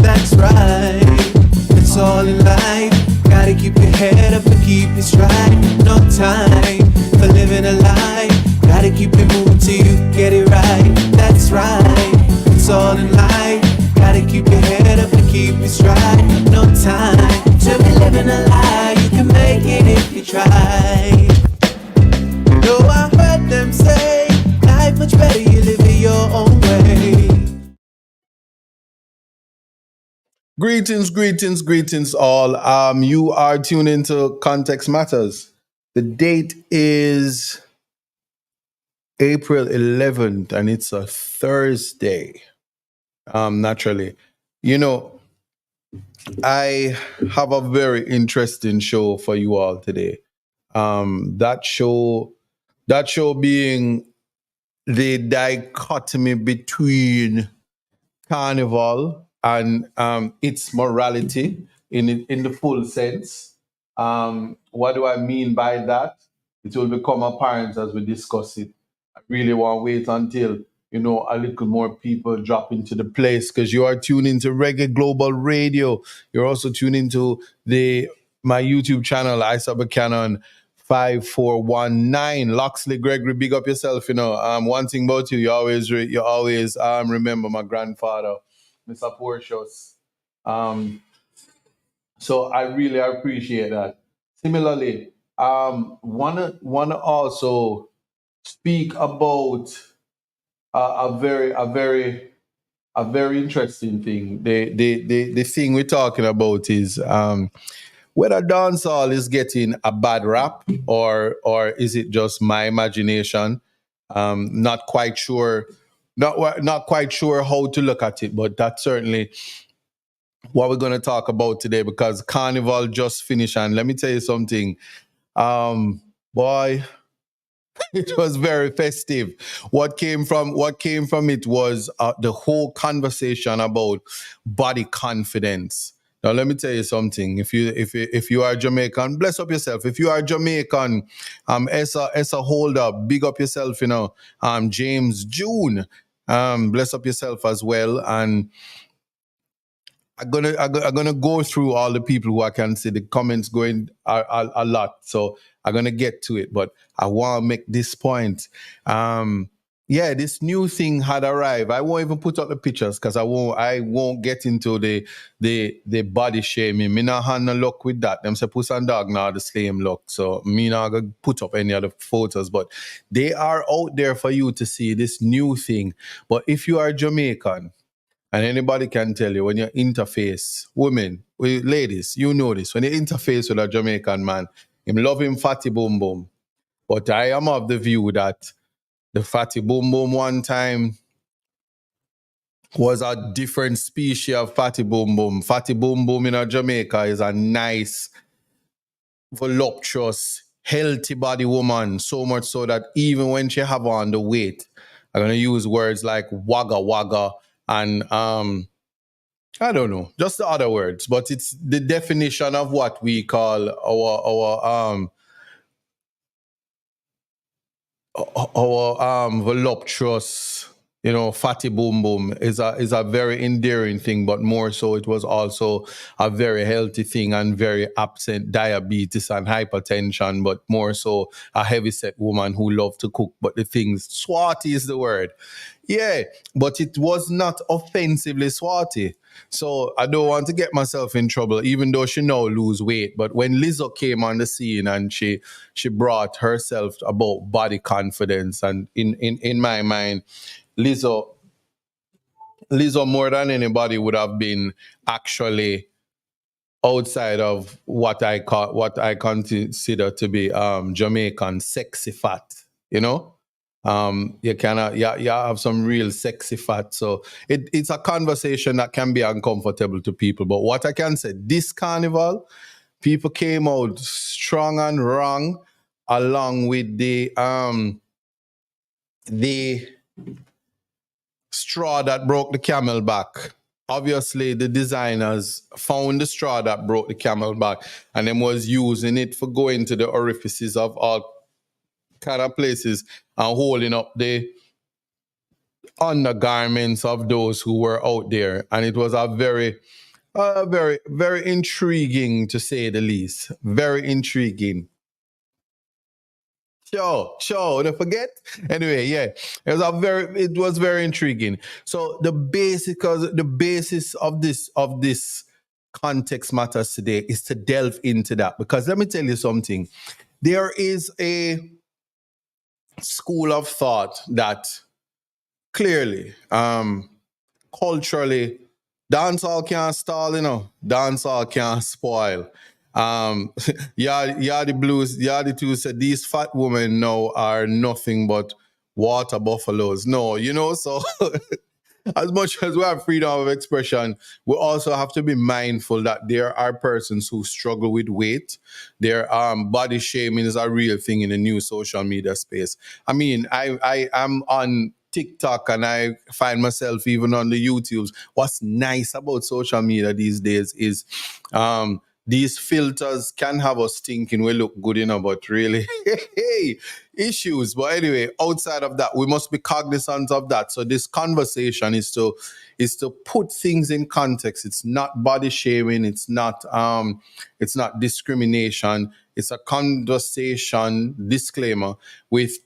that's right. It's all in life. Gotta keep your head up and keep it straight. No time for living a lie. Gotta keep it moving till you get it right. That's right. It's all in life. Gotta keep your head up and keep it straight. No time to be living a lie. You can make it if you try. No, I heard them say life much better you live it your own way. Greetings all. You are tuned into Context Matters. The date is April 11th, and it's a Thursday. Naturally, you know, I have a very interesting show for you all today. That show being the dichotomy between Carnival and its morality in the full sense. What do I mean by that? It will become apparent as we discuss it. I really want to wait until a little more people drop into the place because you are tuned into Reggae Global Radio. You're also tuned into the my YouTube channel, Canon 5419. Loxley Gregory, big up yourself. One thing about you, you always remember my grandfather, Mr. Portius. So I really appreciate that. Similarly, wanna also speak about a very interesting thing. The thing we're talking about is whether dancehall is getting a bad rap or is it just my imagination? Not quite sure. Not quite sure how to look at it, but that's certainly what we're going to talk about today because Carnival just finished, and let me tell you something. Boy, it was very festive. What came from it was the whole conversation about body confidence. Now let me tell you something. If you are Jamaican, bless up yourself. If you are Jamaican, Essa hold up, big up yourself. James June, bless up yourself as well. And I'm gonna go through all the people who I can see the comments going a lot. So I'm gonna get to it, but I want to make this point. Yeah, this new thing had arrived. I won't even put up the pictures because I won't get into the body shaming. Me not have no luck with that. Them say puss and dog now the same look. So me not gonna put up any other photos, but they are out there for you to see this new thing. But if you are Jamaican, and anybody can tell you when you interface, women, ladies, you know this. When you interface with a Jamaican man, him love him fatty boom boom. But I am of the view that the fatty boom boom one time was a different species of fatty boom boom. Fatty boom boom in a Jamaica is a nice, voluptuous, healthy body woman. So much so that even when she have on the weight, I'm gonna use words like wagga wagga and I don't know, just the other words, but it's the definition of what we call our voluptuous, fatty boom boom is a very endearing thing, but more so it was also a very healthy thing and very absent diabetes and hypertension, but more so a heavy set woman who loved to cook. But the things swati is the word. Yeah, but it was not offensively swati. So I don't want to get myself in trouble, even though she now lose weight. But when Lizzo came on the scene and she brought herself about body confidence, and in my mind, Lizzo Lizzo more than anybody would have been actually outside of what I consider to be Jamaican sexy fat. You know, you cannot you have some real sexy fat. So it's a conversation that can be uncomfortable to people. But what I can say, this carnival, people came out strong and wrong, along with the straw that broke the camel back. Obviously, the designers found the straw that broke the camel back and then was using it for going to the orifices of all kind of places and holding up undergarments of those who were out there, and it was a very intriguing, to say the least. Very intriguing. Sure. Don't forget. Anyway, yeah, it was very intriguing. So the basis of this context matters today is to delve into that, because let me tell you something. There is a school of thought that clearly, culturally, dancehall can't stall, dancehall can't spoil. Yardy Blues, Yardy 2 said these fat women now are nothing but water buffaloes. No, so as much as we have freedom of expression, we also have to be mindful that there are persons who struggle with weight. Their body shaming is a real thing in the new social media space. I mean, I am on TikTok and I find myself even on the YouTubes. What's nice about social media these days is these filters can have us thinking we look good, but really, hey, issues. But anyway, outside of that, we must be cognizant of that. So this conversation is to put things in context. It's not body shaming. It's not discrimination. It's a conversation disclaimer with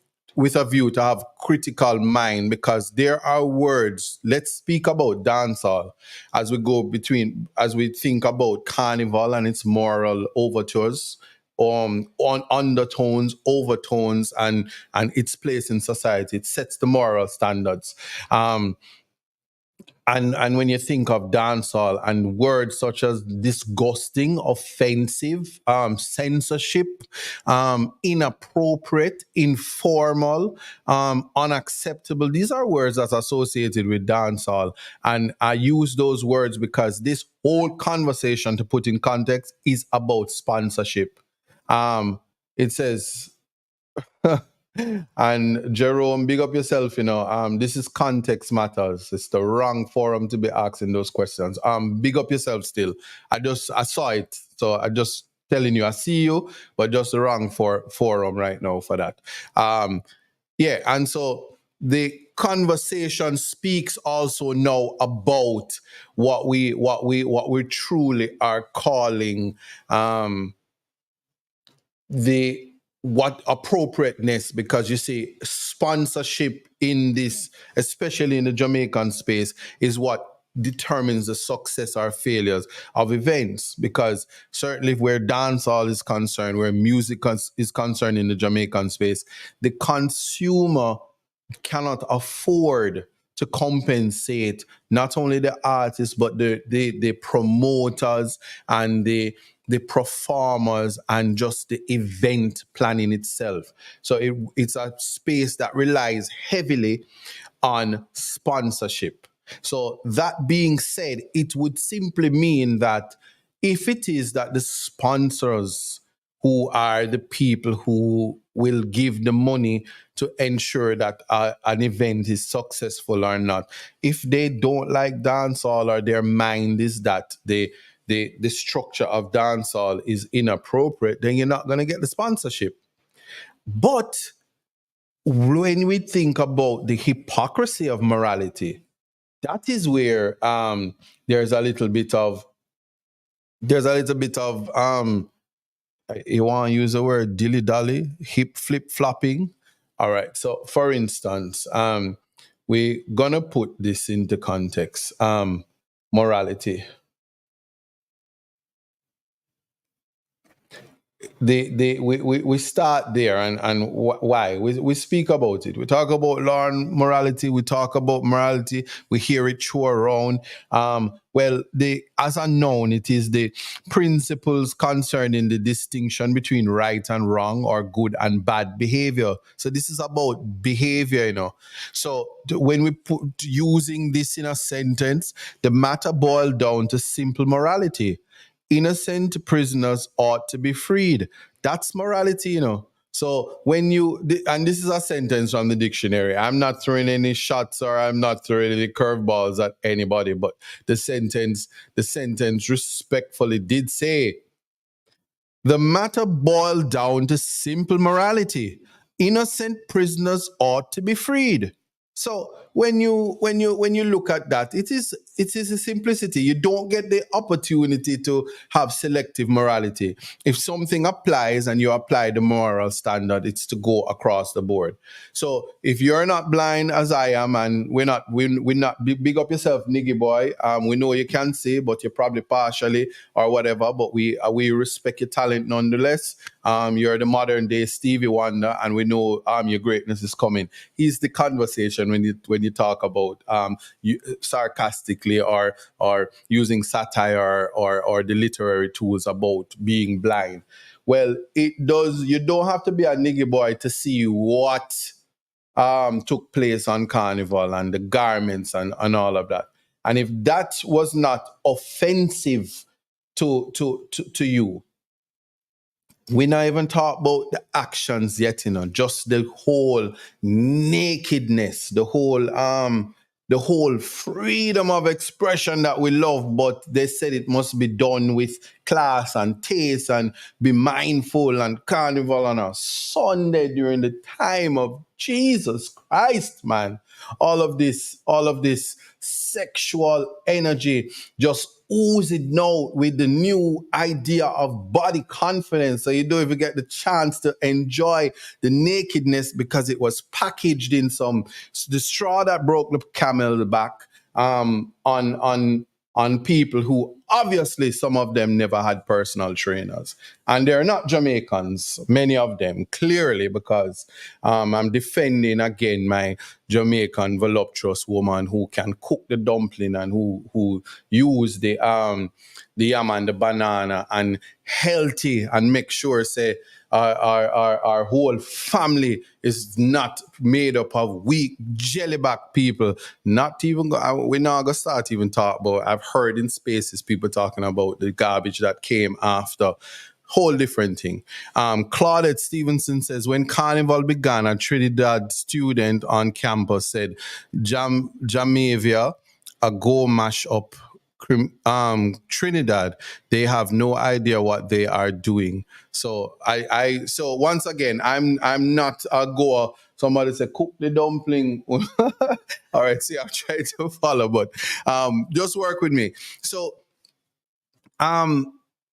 a view to have critical mind, because there are words. Let's speak about dancehall as we think about Carnival and its moral overtures, on undertones, overtones, and its place in society. It sets the moral standards. Um, and when you think of dancehall and words such as disgusting, offensive, censorship, inappropriate, informal, unacceptable, these are words that's associated with dancehall. And I use those words because this whole conversation, to put in context, is about sponsorship. It says, and Jerome, big up yourself. This is context matters. It's the wrong forum to be asking those questions. Big up yourself still. I saw it, so I just telling you I see you, but just the wrong forum right now for that. Yeah, and so the conversation speaks also now about what we truly are calling the what appropriateness, because you see sponsorship in this, especially in the Jamaican space, is what determines the success or failures of events. Because certainly where dancehall is concerned, where music is concerned in the Jamaican space, the consumer cannot afford to compensate not only the artists but the promoters and the performers and just the event planning itself. So it's a space that relies heavily on sponsorship. So that being said, it would simply mean that if it is that the sponsors, who are the people who will give the money to ensure that an event is successful or not, if they don't like dancehall, or their mind is that the structure of dancehall is inappropriate, then you're not going to get the sponsorship. But when we think about the hypocrisy of morality, that is where there's a little bit of you want to use the word dilly dally, hip flip flopping. All right. So, for instance, we're gonna put this into context. Morality. We start there, and why we speak about it. We talk about law and morality. We talk about morality. We hear it through around. Well, the as unknown, it is the principles concerning the distinction between right and wrong, or good and bad behavior. So this is about behavior. So when we put using this in a sentence, the matter boiled down to simple morality. Innocent prisoners ought to be freed. That's morality. So and this is a sentence from the dictionary. I'm not throwing any shots, or I'm not throwing any curveballs at anybody, but the sentence respectfully did say, the matter boiled down to simple morality. Innocent prisoners ought to be freed. So when you look at that, it is a simplicity. You don't get the opportunity to have selective morality. If something applies and you apply the moral standard, it's to go across the board. So if you're not blind as I am, and we're not big up yourself, niggy boy. We know you can see, but you're probably partially or whatever. But we respect your talent nonetheless. You're the modern day Stevie Wonder, and we know your greatness is coming. Is the conversation when you talk about you, sarcastically or using satire or the literary tools about being blind. Well, it does. You don't have to be a niggy boy to see what took place on Carnival and the garments and all of that. And if that was not offensive to you, we not even talk about the actions yet, just the whole nakedness, the whole freedom of expression that we love, but they said it must be done with class and taste and be mindful, and Carnival on a Sunday during the time of Jesus Christ, man. All of this sexual energy just oozing out with the new idea of body confidence. So you don't even get the chance to enjoy the nakedness because it was packaged in the straw that broke the camel back on people who obviously some of them never had personal trainers. And they're not Jamaicans, many of them, clearly, because I'm defending again my Jamaican voluptuous woman who can cook the dumpling and who use the yam and the banana and healthy and make sure say our whole family is not made up of weak jellyback people. Not even we're not gonna start even talk about. I've heard in spaces people talking about the garbage that came after. Whole different thing. Claudette Stevenson says, when Carnival began, a Trinidad student on campus said, Jamaica, a go mash up Trinidad, they have no idea what they are doing. So so once again, I'm not a goer. Somebody said cook the dumpling. All right, see, I'm trying to follow, but just work with me. So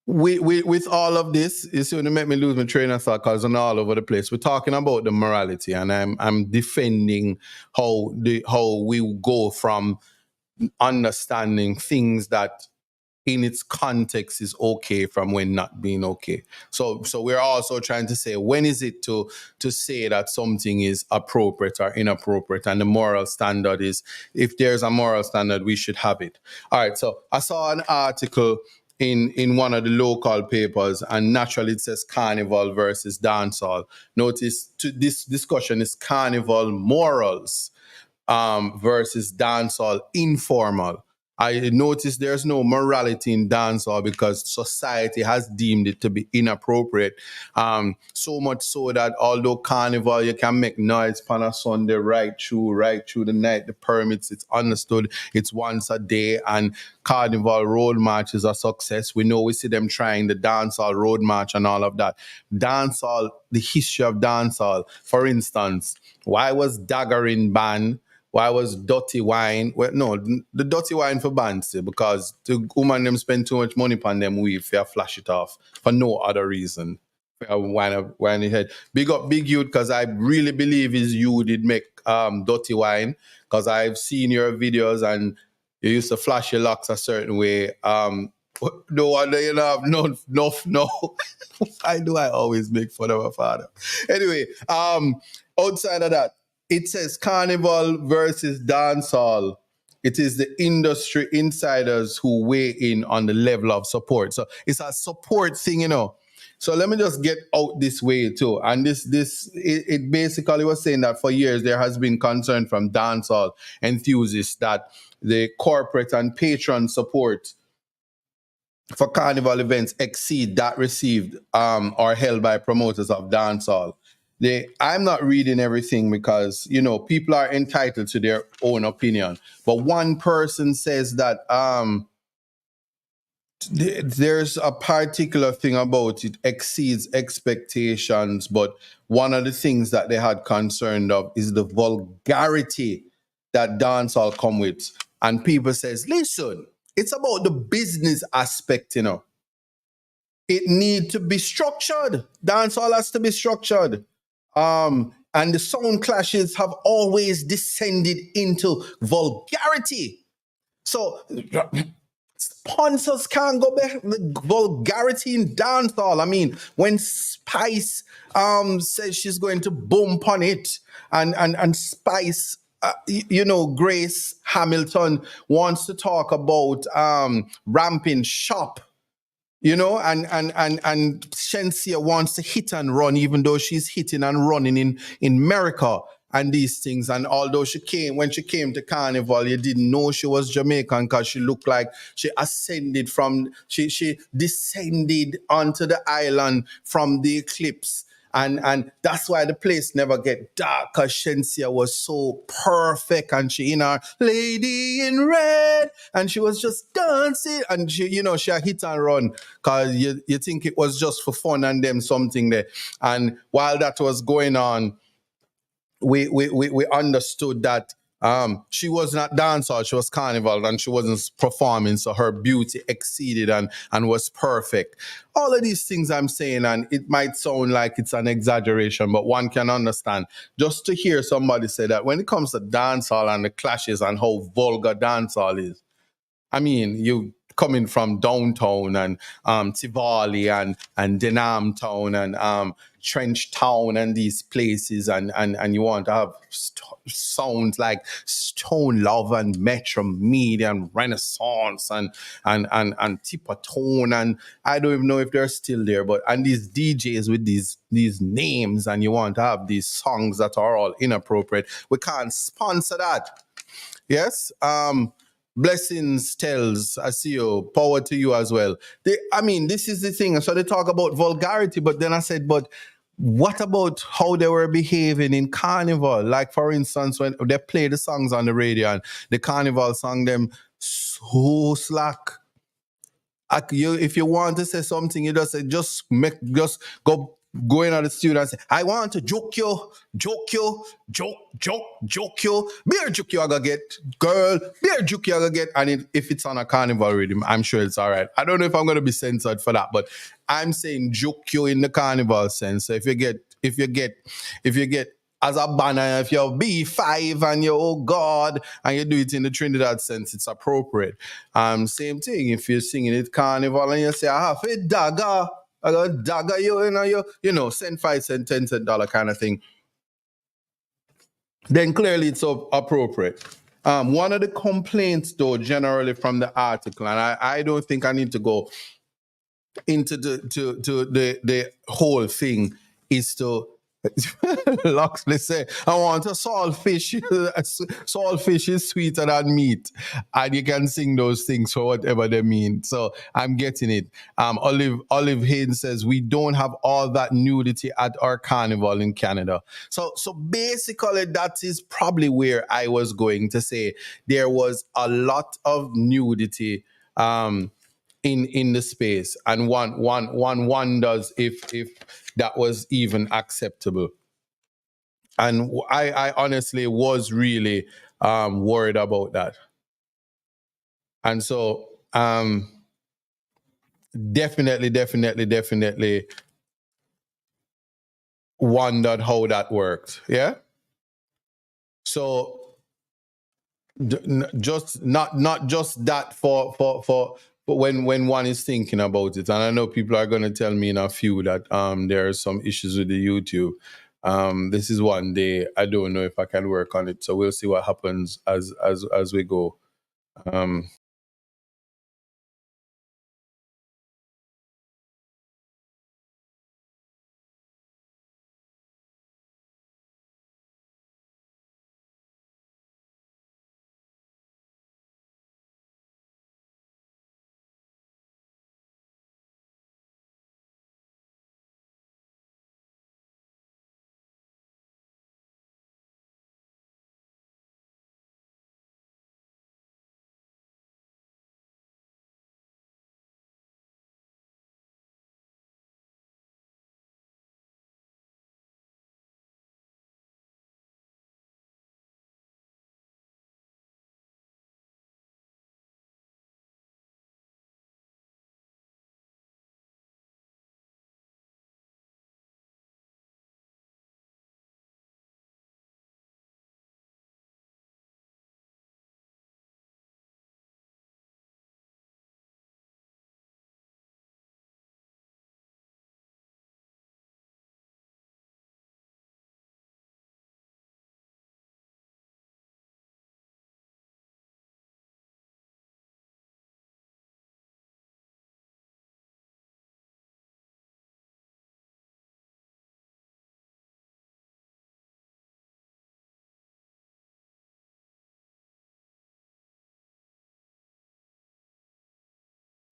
with all of this, it's going to make me lose my train of thought because I'm all over the place. We're talking about the morality, and I'm defending how we go from understanding things that in its context is okay from when not being okay. So we're also trying to say, when is it to say that something is appropriate or inappropriate, and the moral standard is, if there's a moral standard, we should have it. All right, so I saw an article in one of the local papers, and naturally it says Carnival versus Dancehall. Notice this discussion is Carnival morals versus dancehall informal. I noticed there's no morality in dancehall because society has deemed it to be inappropriate. So much so that although Carnival, you can make noise on a Sunday right through the night, the permits, it's understood, it's once a day, and Carnival road march is a success. We know, we see them trying the dancehall road march and all of that. Dancehall, the history of dancehall, for instance, why was daggering banned? Why was dirty wine? Well, no, the dirty wine for bands still, because the woman them spend too much money on them weave, for flash it off for no other reason. Wine head. Big up Big Youth, because I really believe is you did make dirty wine, because I've seen your videos and you used to flash your locks a certain way. No wonder you know have no. Why do I always make fun of my father? Anyway, outside of that, it says Carnival versus Dancehall. It is the industry insiders who weigh in on the level of support. So it's a support thing. So let me just get out this way too. And it basically was saying that for years there has been concern from dancehall enthusiasts that the corporate and patron support for carnival events exceed that received or held by promoters of dancehall. I'm not reading everything because, people are entitled to their own opinion. But one person says that there's a particular thing about it exceeds expectations. But one of the things that they had concerned of is the vulgarity that dancehall come with. And people says, listen, it's about the business aspect, you know. It need to be structured. Dancehall has to be structured. And the sound clashes have always descended into vulgarity. So sponsors can't go back the vulgarity in dancehall. I mean, when Spice says she's going to boom on it, and Spice, you know, Grace Hamilton wants to talk about ramping shop, you know, and Shensia wants to hit and run, even though she's hitting and running in America and these things. And although when she came to Carnival, you didn't know she was Jamaican because she looked like she she descended onto the island from the eclipse. And that's why the place never get dark, because Shensia was so perfect, and she in her lady in red, and she was just dancing, and she, you know, she a hit and run, because you think it was just for fun and them something there. And while that was going on, we understood that she was not dancehall, she was carnival, and she wasn't performing, so her beauty exceeded and was perfect. All of these things I'm saying, and it might sound like it's an exaggeration, but one can understand. Just to hear somebody say that when it comes to dancehall and the clashes and how vulgar dancehall is, I mean, you coming from downtown and Tivoli and Denham Town and Trench Town and these places, and you want to have sounds like Stone Love and Metro Media and Renaissance and Tipatone, and I don't even know if they're still there, but and these DJs with these names, and you want to have these songs that are all inappropriate. We can't sponsor that. Yes. Blessings tells, I see you, power to you as well. I mean, this is the thing. So they talk about vulgarity, but then I said, but what about how they were behaving in Carnival? Like, for instance, when they play the songs on the radio and the Carnival song them so slack. If you want to say something, you just say, just go in at the studio and say, I want to joke you, joke you. Beer joke you I gonna get, girl. Beer joke you I gonna get. And if it's on a carnival rhythm, I'm sure it's all right. I don't know if I'm gonna be censored for that, but I'm saying joke you in the carnival sense. So if you get as a banner, if you're B5 and you're, oh God, and you do it in the Trinidad sense, it's appropriate. Same thing, if you're singing it carnival and you say, I have a dagger, I got a dagger, you know, cent 5 cent, 10 cent dollar kind of thing, then clearly it's appropriate. One of the complaints, though, generally from the article, and I don't think I need to go into the whole thing, is to Loxley say, I want a saltfish. Saltfish is sweeter than meat. And you can sing those things for whatever they mean. So I'm getting it. Olive Hayden says, we don't have all that nudity at our carnival in Canada. So basically that is probably where I was going to say there was a lot of nudity in the space, and one wonders if that was even acceptable. And I honestly was really worried about that. And so definitely wondered how that worked. Yeah. So just not just that for when one is thinking about it. And I know people are going to tell me in a few that there are some issues with the YouTube. This is one day. I don't know if I can work on it, so we'll see what happens as we go.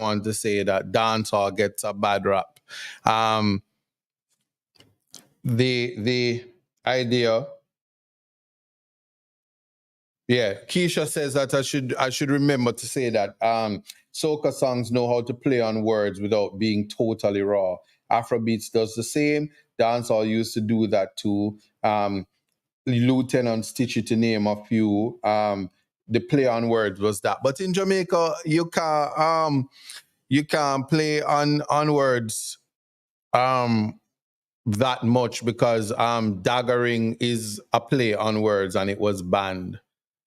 want to say that dancehall gets a bad rap. The idea. Yeah, Keisha says that I should remember to say that soca songs know how to play on words without being totally raw. Afrobeats does the same. Dancehall used to do that too. Lieutenant Stitchy, to name a few. The play on words was that. But in Jamaica, you can't play on words that much because daggering is a play on words and it was banned.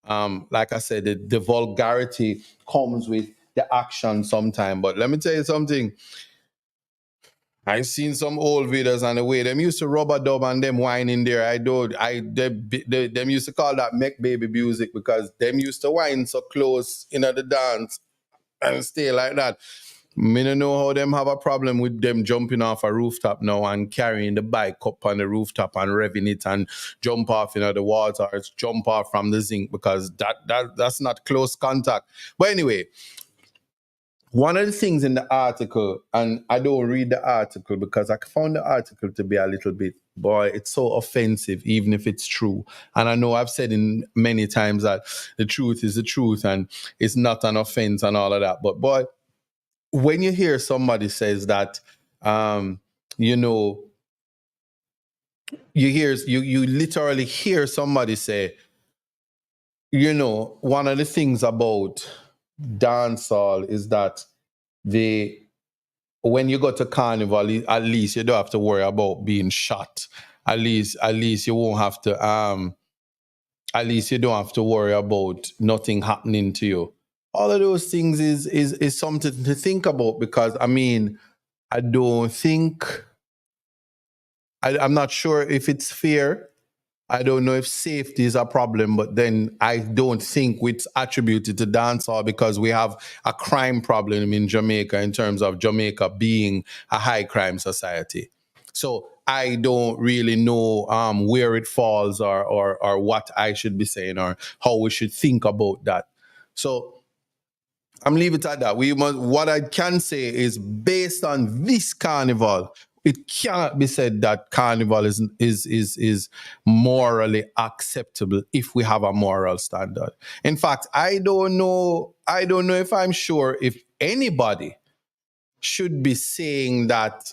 Like I said, the vulgarity comes with the action sometime. But let me tell you something. I've seen some old videos and the way them used to rubber dub and them wine in there. Them used to call that make baby music because them used to wine so close in the dance and stay like that. Me no know how them have a problem with them jumping off a rooftop now and carrying the bike up on the rooftop and revving it and jump off the water or jump off from the zinc because that's not close contact. But anyway, one of the things in the article, and I don't read the article because I found the article to be a little bit, boy, it's so offensive, even if it's true. And I know I've said in many times that the truth is the truth and it's not an offense and all of that. But boy, when you hear somebody says that, you know, you literally hear somebody say, one of the things about dancehall is that when you go to Carnival, at least you don't have to worry about being shot. At least you won't have to at least you don't have to worry about nothing happening to you. All of those things is something to think about because I mean, I don't think I'm not sure if it's fair. I don't know if safety is a problem, but then I don't think it's attributed to dancehall because we have a crime problem in Jamaica in terms of Jamaica being a high crime society. So I don't really know where it falls or what I should be saying or how we should think about that. So I'm leaving it at that. What I can say is based on this carnival, it cannot be said that carnival is morally acceptable if we have a moral standard. In fact, I don't know if I'm sure if anybody should be saying that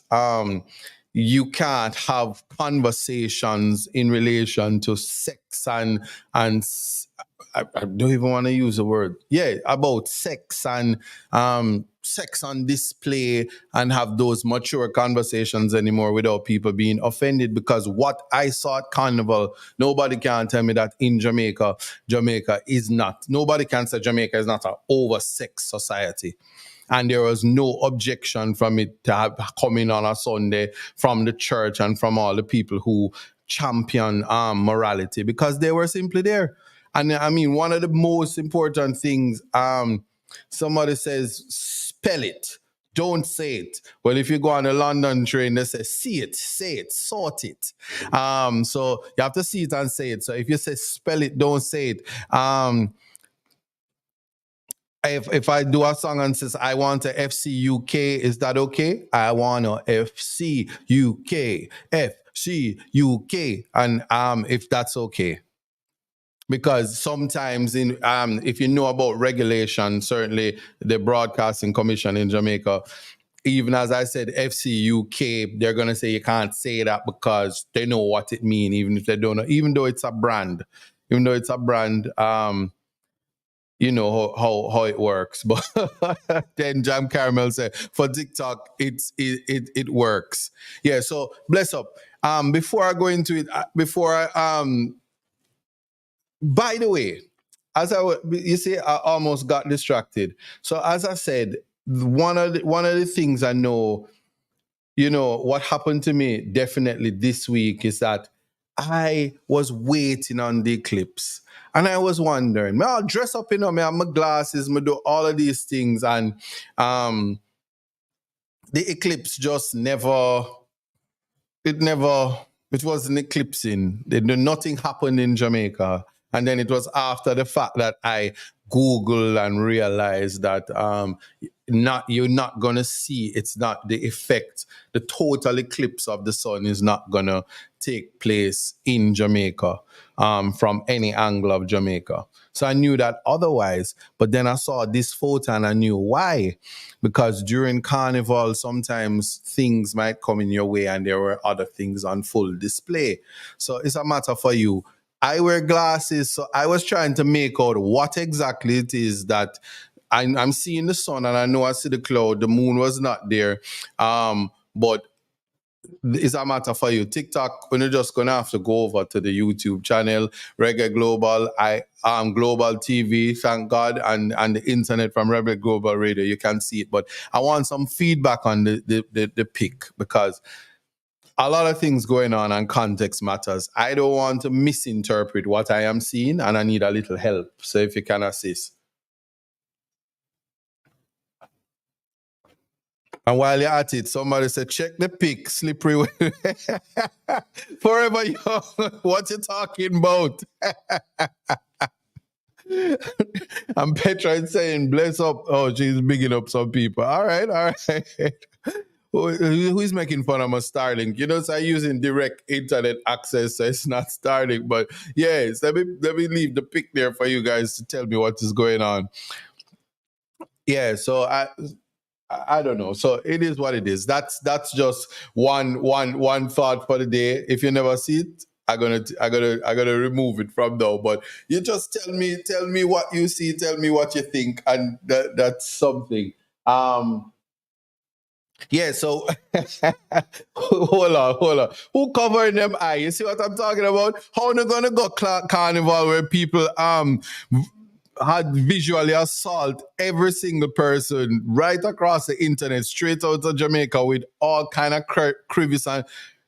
you can't have conversations in relation to sex and I don't even want to use the word. Yeah, about sex and sex on display and have those mature conversations anymore without people being offended. Because what I saw at Carnival, nobody can tell me that in Jamaica is not. Nobody can say Jamaica is not an over-sex society. And there was no objection from it to have coming on a Sunday from the church and from all the people who champion morality because they were simply there. And I mean, one of the most important things, somebody says, spell it. Don't say it. Well, if you go on a London train, they say, see it, say it, sort it. So you have to see it and say it. So if you say spell it, don't say it. If I do a song and says I want a FC is that okay? I want a FC UK, and if that's okay. Because sometimes if you know about regulation, certainly the Broadcasting Commission in Jamaica, even as I said, FC they're gonna say you can't say that because they know what it means, even if they don't know, even though it's a brand. You know how it works. But then Jam Caramel said for TikTok it works. Yeah, so bless up. Before I go into it, by the way, you see, I almost got distracted. So as I said, one of the things I know, what happened to me definitely this week is that I was waiting on the eclipse. And I was wondering, may I'll dress up, me have my glasses, me do all of these things. And the eclipse just it wasn't eclipsing. Nothing happened in Jamaica. And then it was after the fact that I Googled and realized that you're not gonna see, it's not the effect, the total eclipse of the sun is not gonna take place in Jamaica, from any angle of Jamaica. So I knew that otherwise, but then I saw this photo and I knew why. Because during Carnival, sometimes things might come in your way and there were other things on full display. So it's a matter for you. I wear glasses, so I was trying to make out what exactly it is that I'm seeing the sun, and I know I see the cloud. The moon was not there, but it's a matter for you. TikTok, when you're just gonna have to go over to the YouTube channel, Reggae Global, Global TV, thank God, and the internet from Rebel Global Radio. You can see it, but I want some feedback on the pic, because a lot of things going on and context matters. I don't want to misinterpret what I am seeing, and I need a little help. So if you can assist. And while you're at it, somebody said, check the pic, slippery. Forever young. What you talking about? And Petra is saying, bless up. Oh, she's bigging up some people. All right. Who is making fun of my Starlink? You know, so I'm using direct internet access, so it's not Starlink. But yes, let me leave the pic there for you guys to tell me what is going on. Yeah, so I don't know. So it is what it is. That's just one thought for the day. If you never see it, I gotta remove it from now. But you just tell me what you see, tell me what you think, and that's something. Yeah, so hold on. Who covering them eyes? You see what I'm talking about? How they gonna go Carnival where people had visually assault every single person right across the internet, straight out of Jamaica, with all kind of crevices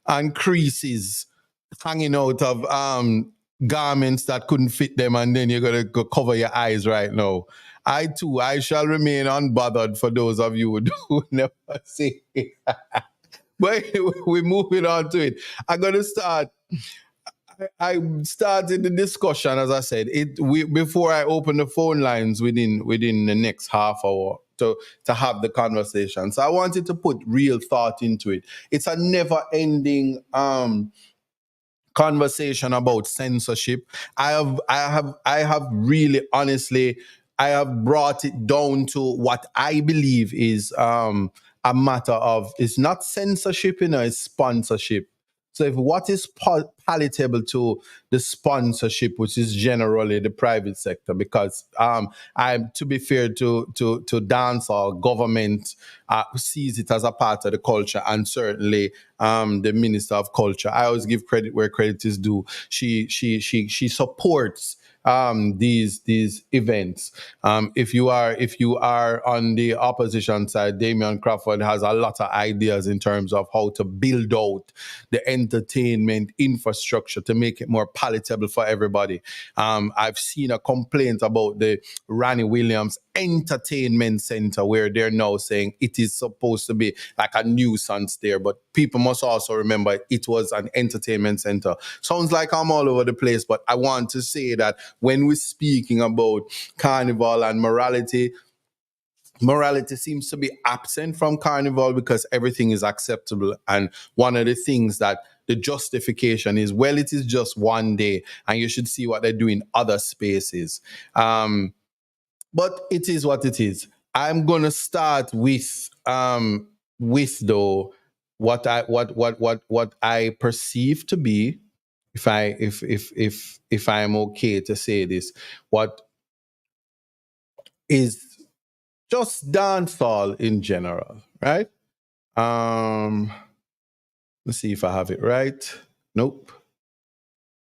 and creases hanging out of garments that couldn't fit them, and then you're gonna go cover your eyes right now. I shall remain unbothered for those of you who never see it. But we're moving on to it. I'm gonna start. I started the discussion, as I said, before I open the phone lines within the next half hour to have the conversation. So I wanted to put real thought into it. It's a never-ending conversation about censorship. I have really, honestly, I have brought it down to what I believe is a matter of, it's not censorship, it's sponsorship. So if what is palatable to the sponsorship, which is generally the private sector, because to be fair to dancehall, government sees it as a part of the culture, and certainly the Minister of Culture, I always give credit where credit is due. She supports these events. If you are on the opposition side, Damian Crawford has a lot of ideas in terms of how to build out the entertainment infrastructure to make it more palatable for everybody. I've seen a complaint about the Ronnie Williams Entertainment Center, where they're now saying it is supposed to be like a nuisance there, but people must also remember it was an entertainment center. Sounds like I'm all over the place, but I want to say that when we're speaking about Carnival and morality seems to be absent from Carnival because everything is acceptable. And one of the things that the justification is, well, it is just one day and you should see what they do in other spaces. But it is what it is. I'm gonna start with though what I perceive to be, if I'm okay to say this, what is just dancehall in general, right? Let's see if I have it right. Nope.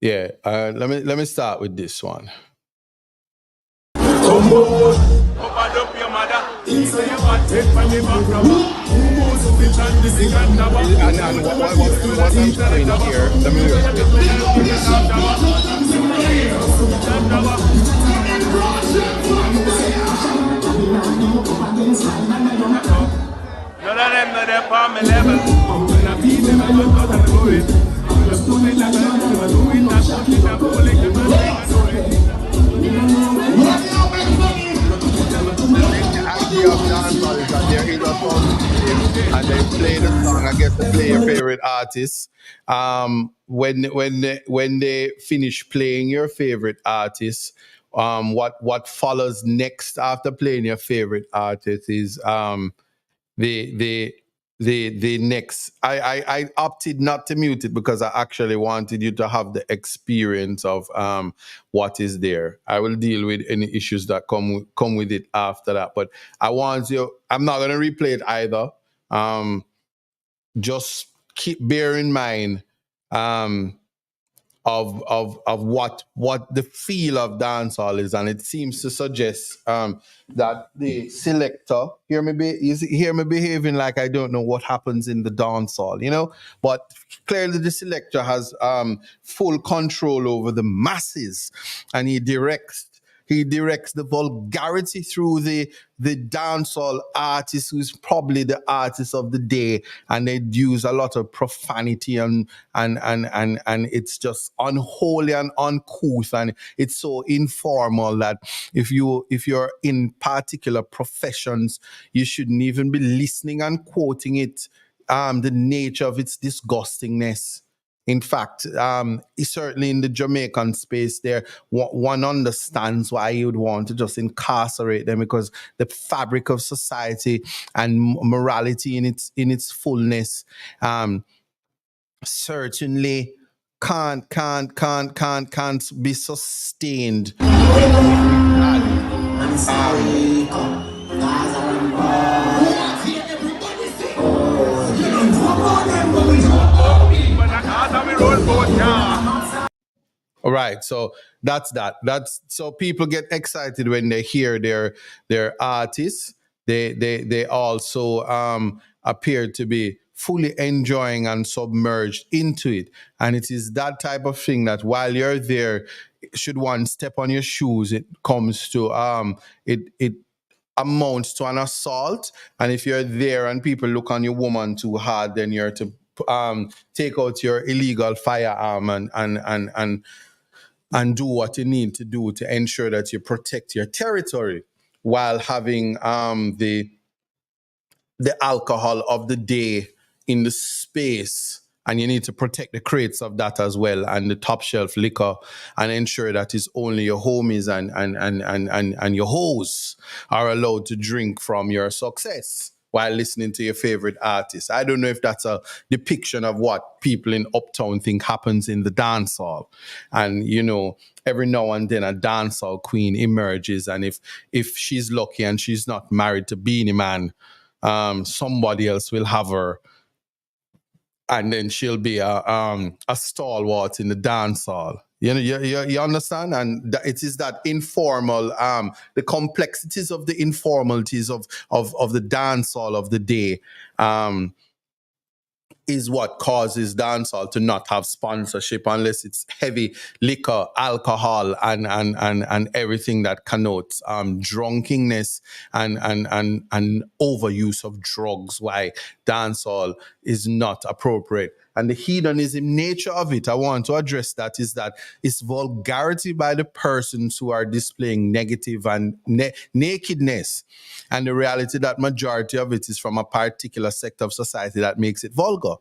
Yeah. Let me start with this one. And what I'm saying here, let me none of them know they're on my level. When I beat them, I don't know how to do it. Just do it like I'm doing that. I beauty of dancehall is that there is a sound system, and they play the song. I guess they play your favorite artist. When they finish playing your favorite artist, what follows next after playing your favorite artist is the the the next. I opted not to mute it because I actually wanted you to have the experience of what is there. I will deal with any issues that come with it after that, but I want you. I'm not going to replay it either. Just keep bear in mind um of what the feel of dancehall is, and it seems to suggest that the selector hear me behaving like I don't know what happens in the dancehall, but clearly the selector has full control over the masses, and he directs the vulgarity through the dancehall artist, who's probably the artist of the day, and they use a lot of profanity and it's just unholy and uncouth, and it's so informal that if you're in particular professions, you shouldn't even be listening and quoting it. The nature of its disgustingness. In fact, certainly in the Jamaican space, there one understands why you would want to just incarcerate them, because the fabric of society and morality in its fullness certainly can't be sustained. All right, so that's that. That's so people get excited when they hear their artists. They also appear to be fully enjoying and submerged into it. And it is that type of thing that while you're there, should one step on your shoes, it comes to it amounts to an assault. And if you're there and people look on your woman too hard, then you're to take out your illegal firearm and do what you need to do to ensure that you protect your territory while having the alcohol of the day in the space. And you need to protect the crates of that as well, and the top shelf liquor, and ensure that it's only your homies and your hoes are allowed to drink from your success while listening to your favorite artist. I don't know if that's a depiction of what people in Uptown think happens in the dance hall. And, every now and then a dancehall queen emerges, and if she's lucky and she's not married to Beanie Man, somebody else will have her, and then she'll be a stalwart in the dance hall. You understand? And it is that informal, the complexities of the informalities of the dance hall of the day, is what causes dancehall to not have sponsorship unless it's heavy liquor, alcohol, and everything that connotes drunkenness and overuse of drugs. Why dancehall is not appropriate. And the hedonism nature of it, I want to address that, is that it's vulgarity by the persons who are displaying negative and nakedness. And the reality that majority of it is from a particular sector of society that makes it vulgar.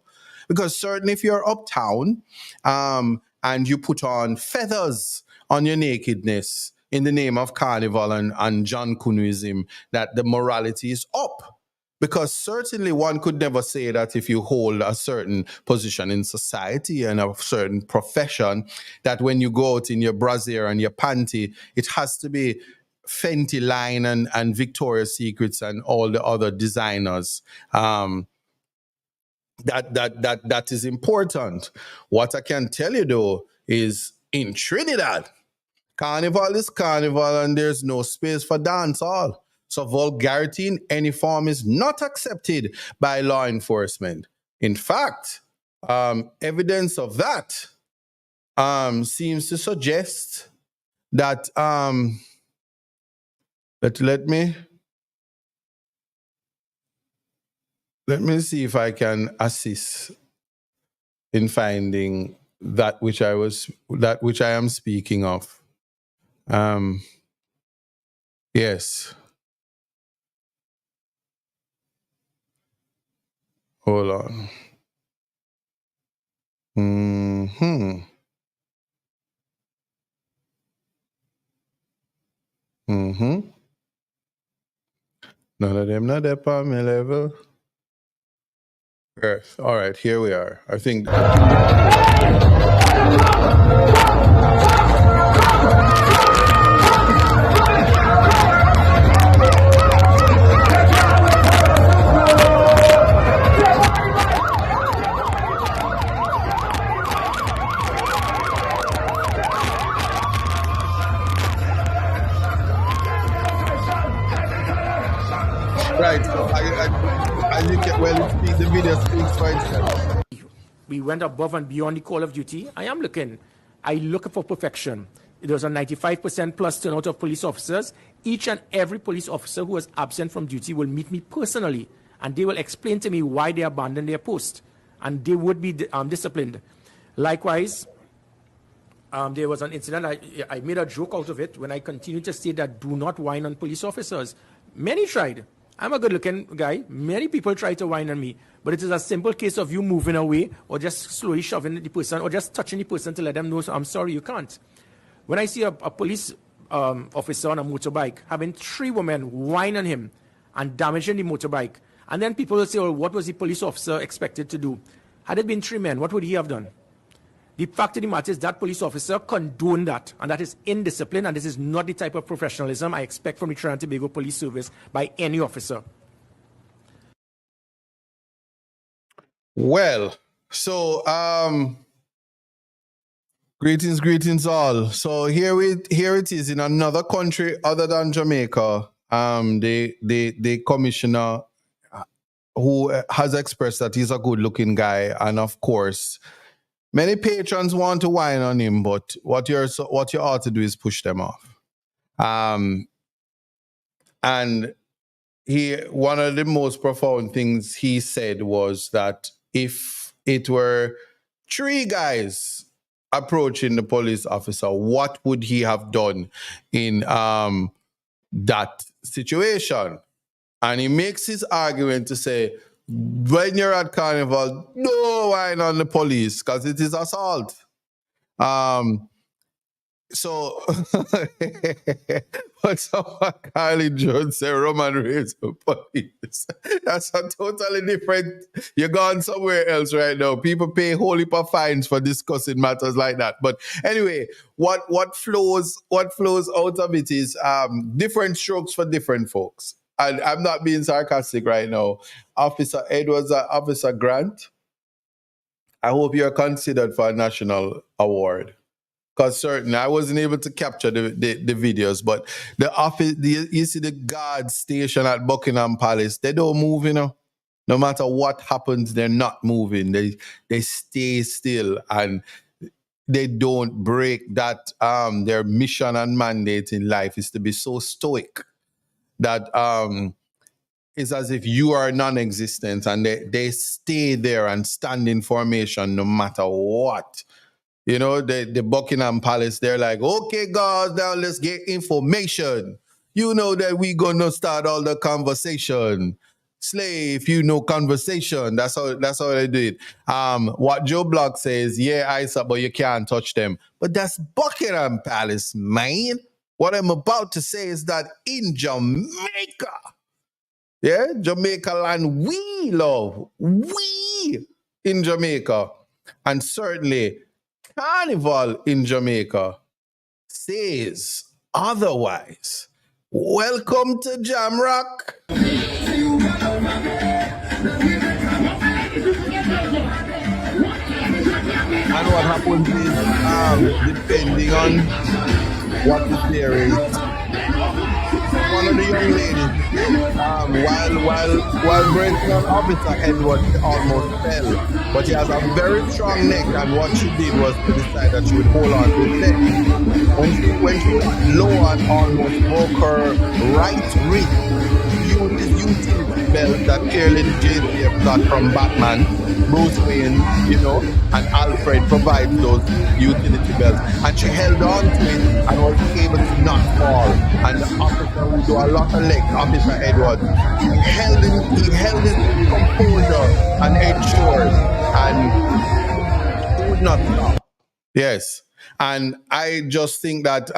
Because certainly if you're uptown and you put on feathers on your nakedness in the name of Carnival and John Kunuism, that the morality is up. Because certainly one could never say that if you hold a certain position in society and a certain profession, that when you go out in your brassiere and your panty, it has to be Fenty Line and Victoria's Secrets and all the other designers. That is important. What I can tell you though is in Trinidad, Carnival is Carnival and there's no space for dancehall. So vulgarity in any form is not accepted by law enforcement. In fact, evidence of that seems to suggest that let me see if I can assist in finding that which I am speaking of. Yes. Hold on. Mm-hmm. Mm-hmm. None of them not up on my level. Earth. All right, here we are. I think. Right. So as you get well, the video speaks for itself. We went above and beyond the call of duty. I look for perfection. There was a 95% plus turnout of police officers. Each and every police officer who was absent from duty will meet me personally, and they will explain to me why they abandoned their post, and they would be disciplined. Likewise, there was an incident, I made a joke out of it when I continued to say that do not whine on police officers. Many tried. I'm a good-looking guy. Many people try to whine on me, but it is a simple case of you moving away or just slowly shoving the person or just touching the person to let them know, so I'm sorry, you can't. When I see a police officer on a motorbike having 3 women whine on him and damaging the motorbike, and then people will say, well, what was the police officer expected to do? Had it been 3 men, what would he have done? The fact of the matter is that police officer condoned that, and that is indiscipline, and this is not the type of professionalism I expect from the Trinidad and Tobago Police Service by any officer. Well, so greetings all. So here it is in another country other than Jamaica. The commissioner who has expressed that he's a good-looking guy, and of course, many patrons want to whine on him, but what you ought to do is push them off. And one of the most profound things he said was that if it were 3 guys approaching the police officer, what would he have done in that situation? And he makes his argument to say, when you're at Carnival, no whine on the police because it is assault. So, but someone Carly Jones say Roman Reigns for police. That's a totally different. You're gone somewhere else right now. People pay whole heap of fines for discussing matters like that. But anyway, what flows out of it is different strokes for different folks. And I'm not being sarcastic right now. Officer Edwards, Officer Grant, I hope you're considered for a national award. Because certainly I wasn't able to capture the videos, but you see the guard station at Buckingham Palace, they don't move, you know. No matter what happens, they're not moving. They stay still and they don't break that. Their mission and mandate in life is to be so stoic that it's as if you are non-existent, and they stay there and stand in formation no matter what. You know, the Buckingham Palace, they're like, okay, guys, now let's get information. You know that we're going to start all the conversation. Slave, you know conversation. That's how they do it. What Joe Block says, yeah, Isa, but you can't touch them. But that's Buckingham Palace, man. What I'm about to say is that in Jamaica, yeah, Jamaica land, we love. We in Jamaica. And certainly, Carnival in Jamaica says otherwise. Welcome to Jamrock. And what happens is, depending on what the theory is, one of the young ladies, while breaking on Officer Edward, she almost fell. But she has a very strong neck, and what she did was to decide that she would hold on to the neck. When she got low and almost broke her right wrist, utility belt that clearly the JCF got from Batman, Bruce Wayne, you know, and Alfred provides those utility belts. And she held on to it and was able to not fall. And the officer who do a lot of legs, Officer Edward, he held his composure and ensured, and it would not stop. Yes. And I just think that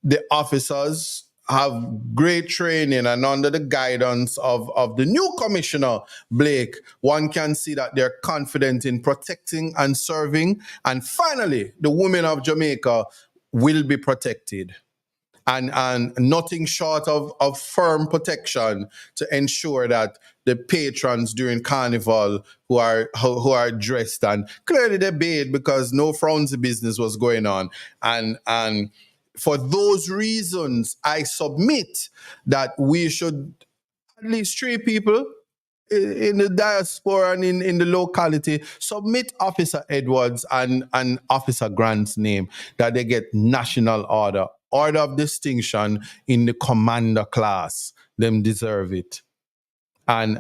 the officers have great training, and under the guidance of the new commissioner, Blake, one can see that they're confident in protecting and serving. And finally, the women of Jamaica will be protected. And nothing short of firm protection to ensure that the patrons during Carnival who are dressed, and clearly they bathed because no frownsy business was going on. And for those reasons, I submit that we should, at least 3 people in the diaspora and in the locality, submit Officer Edwards and Officer Grant's name, that they get national order of distinction in the commander class. Them deserve it. And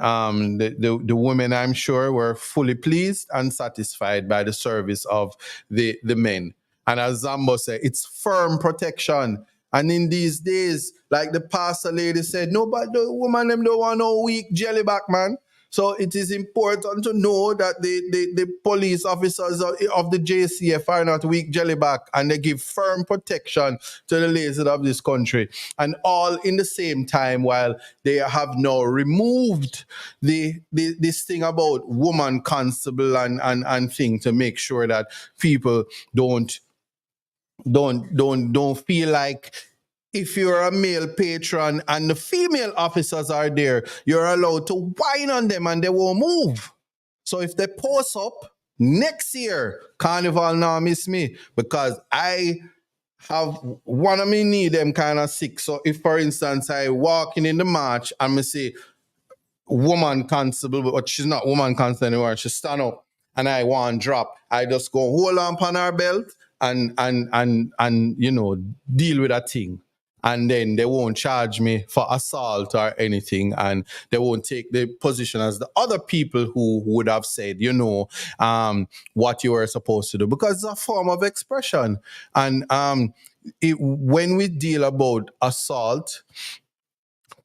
the women, I'm sure, were fully pleased and satisfied by the service of the men. And as Zambo said, it's firm protection. And in these days, like the pastor lady said, nobody, the woman them don't want no weak jellyback, man. So it is important to know that the police officers of the JCF are not weak jellyback, and they give firm protection to the ladies of this country. And all in the same time, while they have now removed this thing about woman constable and thing, to make sure that people don't feel like, if you're a male patron and the female officers are there, you're allowed to whine on them and they won't move. So if they post up next year, Carnival now miss me, because I have one of me knee them kind of sick. So if, for instance, I walking in the march and me see woman constable, but she's not woman constable anymore, she stand up and I want drop, I just go hold on upon her belt and you know, deal with that thing. And then they won't charge me for assault or anything, and they won't take the position as the other people who would have said, you know, what you were supposed to do, because it's a form of expression. And when we deal about assault,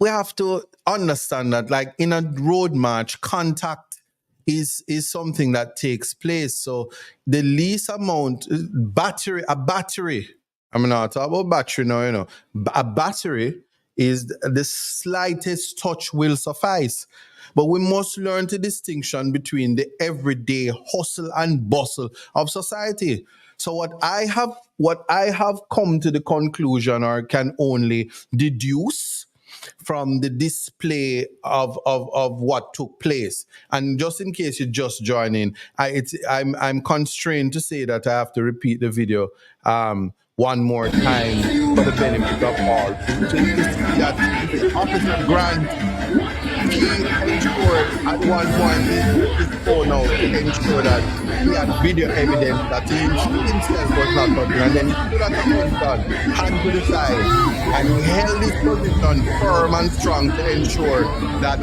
we have to understand that, like in a road march, contact is something that takes place. So the least amount, a battery, I'm not talking about battery now, you know. A battery is the slightest touch will suffice. But we must learn the distinction between the everyday hustle and bustle of society. So what I have come to the conclusion, or can only deduce from the display of what took place. And just in case you just join in, I'm constrained to say that I have to repeat the video one more time for the benefit of all. To see that Officer Grant, he ensured at one point his phone out to ensure that he had video evidence that he himself was not touching, and then he stood at attention, hand to the side, and he held his position firm and strong to ensure that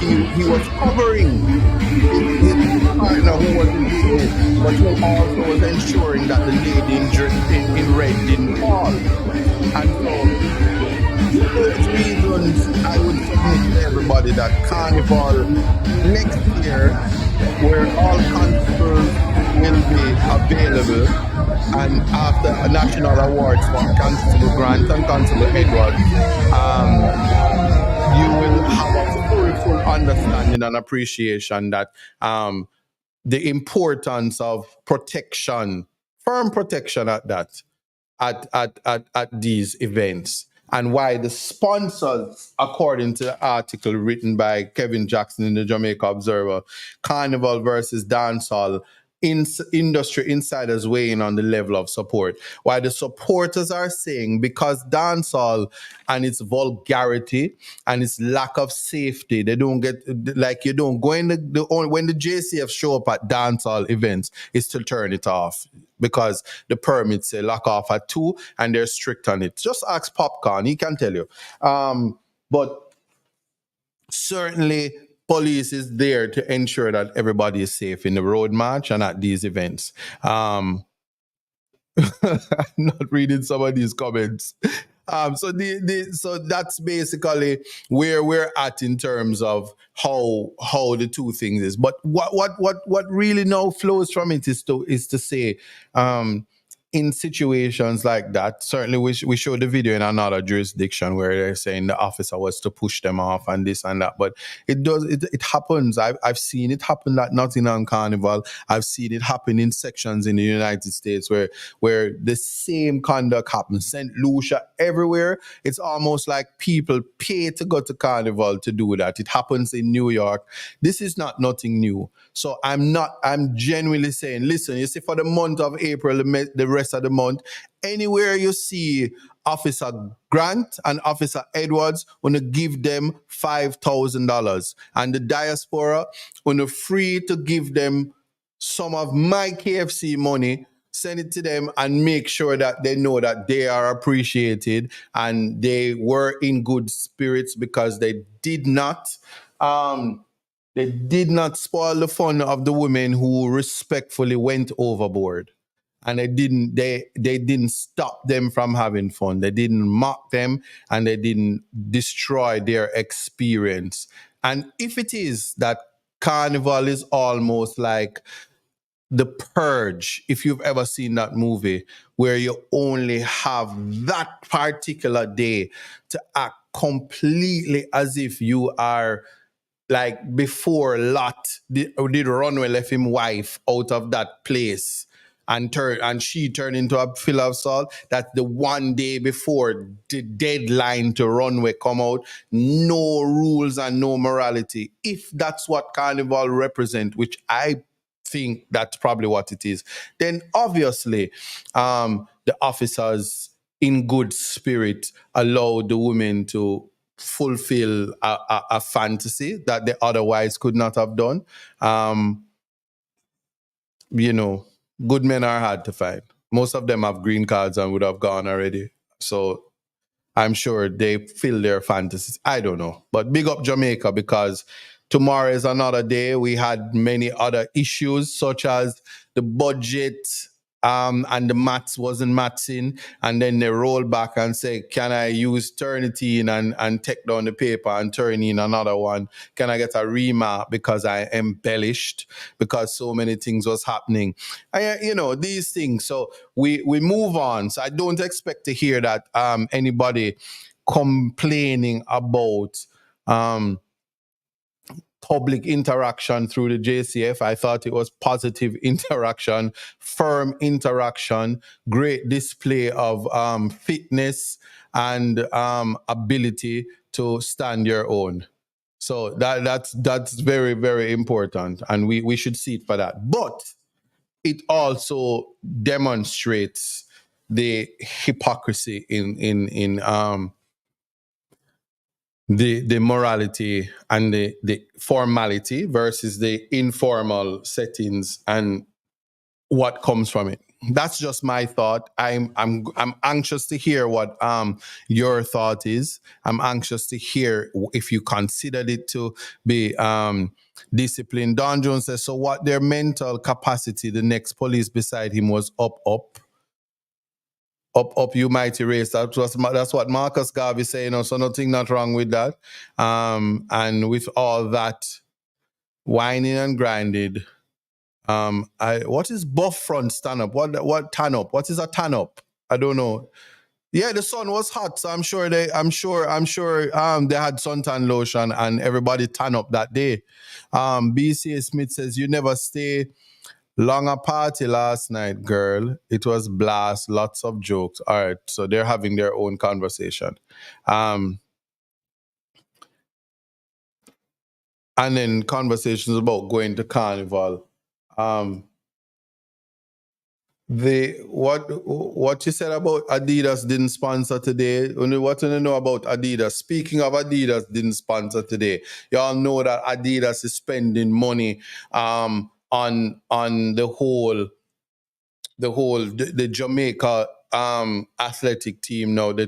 he was covering his partner who was in business, but he also was ensuring that the lady in red didn't fall. And so, for those reasons, I would submit to everybody that Carnival next year, where all constables will be available, and after a national awards for Constable Grant and Constable Edwards, you will have a full understanding and appreciation that the importance of protection, firm protection at that, at these events, and why the sponsors, according to the article written by Kevin Jackson in the Jamaica Observer, Carnival versus Dancehall, industry insiders weighing on the level of support. Why the supporters are saying, because dancehall and its vulgarity and its lack of safety, they don't get, like, you don't go in when the JCF show up at dancehall events, is to turn it off, because the permits say lock off at 2 and they're strict on it. Just ask Popcorn, he can tell you. But certainly police is there to ensure that everybody is safe in the road march and at these events. I'm not reading some of these comments. So that's basically where we're at in terms of how the two things is. But what really now flows from it is to say, in situations like that, certainly we showed the video in another jurisdiction where they're saying the officer was to push them off and this and that. But it happens. I've seen it happen at Nottingham Carnival. I've seen it happen in sections in the United States where the same conduct happens. St. Lucia, everywhere. It's almost like people pay to go to Carnival to do that. It happens in New York. This is not nothing new. So I'm genuinely saying, listen, you see, for the month of April, the rest of the month, anywhere you see Officer Grant and Officer Edwards, want to give them $5,000. And the diaspora, want to free to give them some of my KFC money, send it to them and make sure that they know that they are appreciated and they were in good spirits because they did not spoil the fun of the women who respectfully went overboard. And they didn't stop them from having fun. They didn't mock them and they didn't destroy their experience. And if it is that Carnival is almost like The Purge, if you've ever seen that movie, where you only have that particular day to act completely as if you are like before Lot did Runway left him wife out of that place and she turned into a pillar of salt. That's the one day before the deadline to Runway come out. No rules and no morality. If that's what Carnival represent, which I think that's probably what it is, then obviously the officers in good spirit allow the women to fulfill a fantasy that they otherwise could not have done. Good men are hard to find. Most of them have green cards and would have gone already. So I'm sure they fill their fantasies. I don't know. But big up Jamaica, because tomorrow is another day. We had many other issues, such as the budget, and the maths wasn't mathsing. And then they roll back and say, can I use Turnitin and take down the paper and turn in another one? Can I get a remark because I embellished because so many things was happening? These things. So we move on. So I don't expect to hear that anybody complaining about public interaction through the JCF. I thought it was positive interaction, firm interaction, great display of fitness and ability to stand your own. So that's very, very important, and we should see it for that. But it also demonstrates the hypocrisy in the morality and the formality versus the informal settings and what comes from it. That's just my thought. I'm anxious to hear what your thought is. I'm anxious to hear if you considered it to be disciplined. Don Jones says, so what their mental capacity, the next police beside him was up, you mighty race. That's what Marcus Garvey saying. So nothing not wrong with that. And with all that whining and grinded, what is buff front stand up? What tan up? What is a tan up? I don't know. Yeah, the sun was hot, so I'm sure they had suntan lotion and everybody tan up that day. BCA Smith says, you never stay long a party last night, girl. It was blast, lots of jokes. All right, so they're having their own conversation. And then conversations about going to Carnival. What you said about Adidas didn't sponsor today. What do you know about Adidas? Speaking of Adidas didn't sponsor today, y'all know that Adidas is spending money on the whole Jamaica athletic team now, the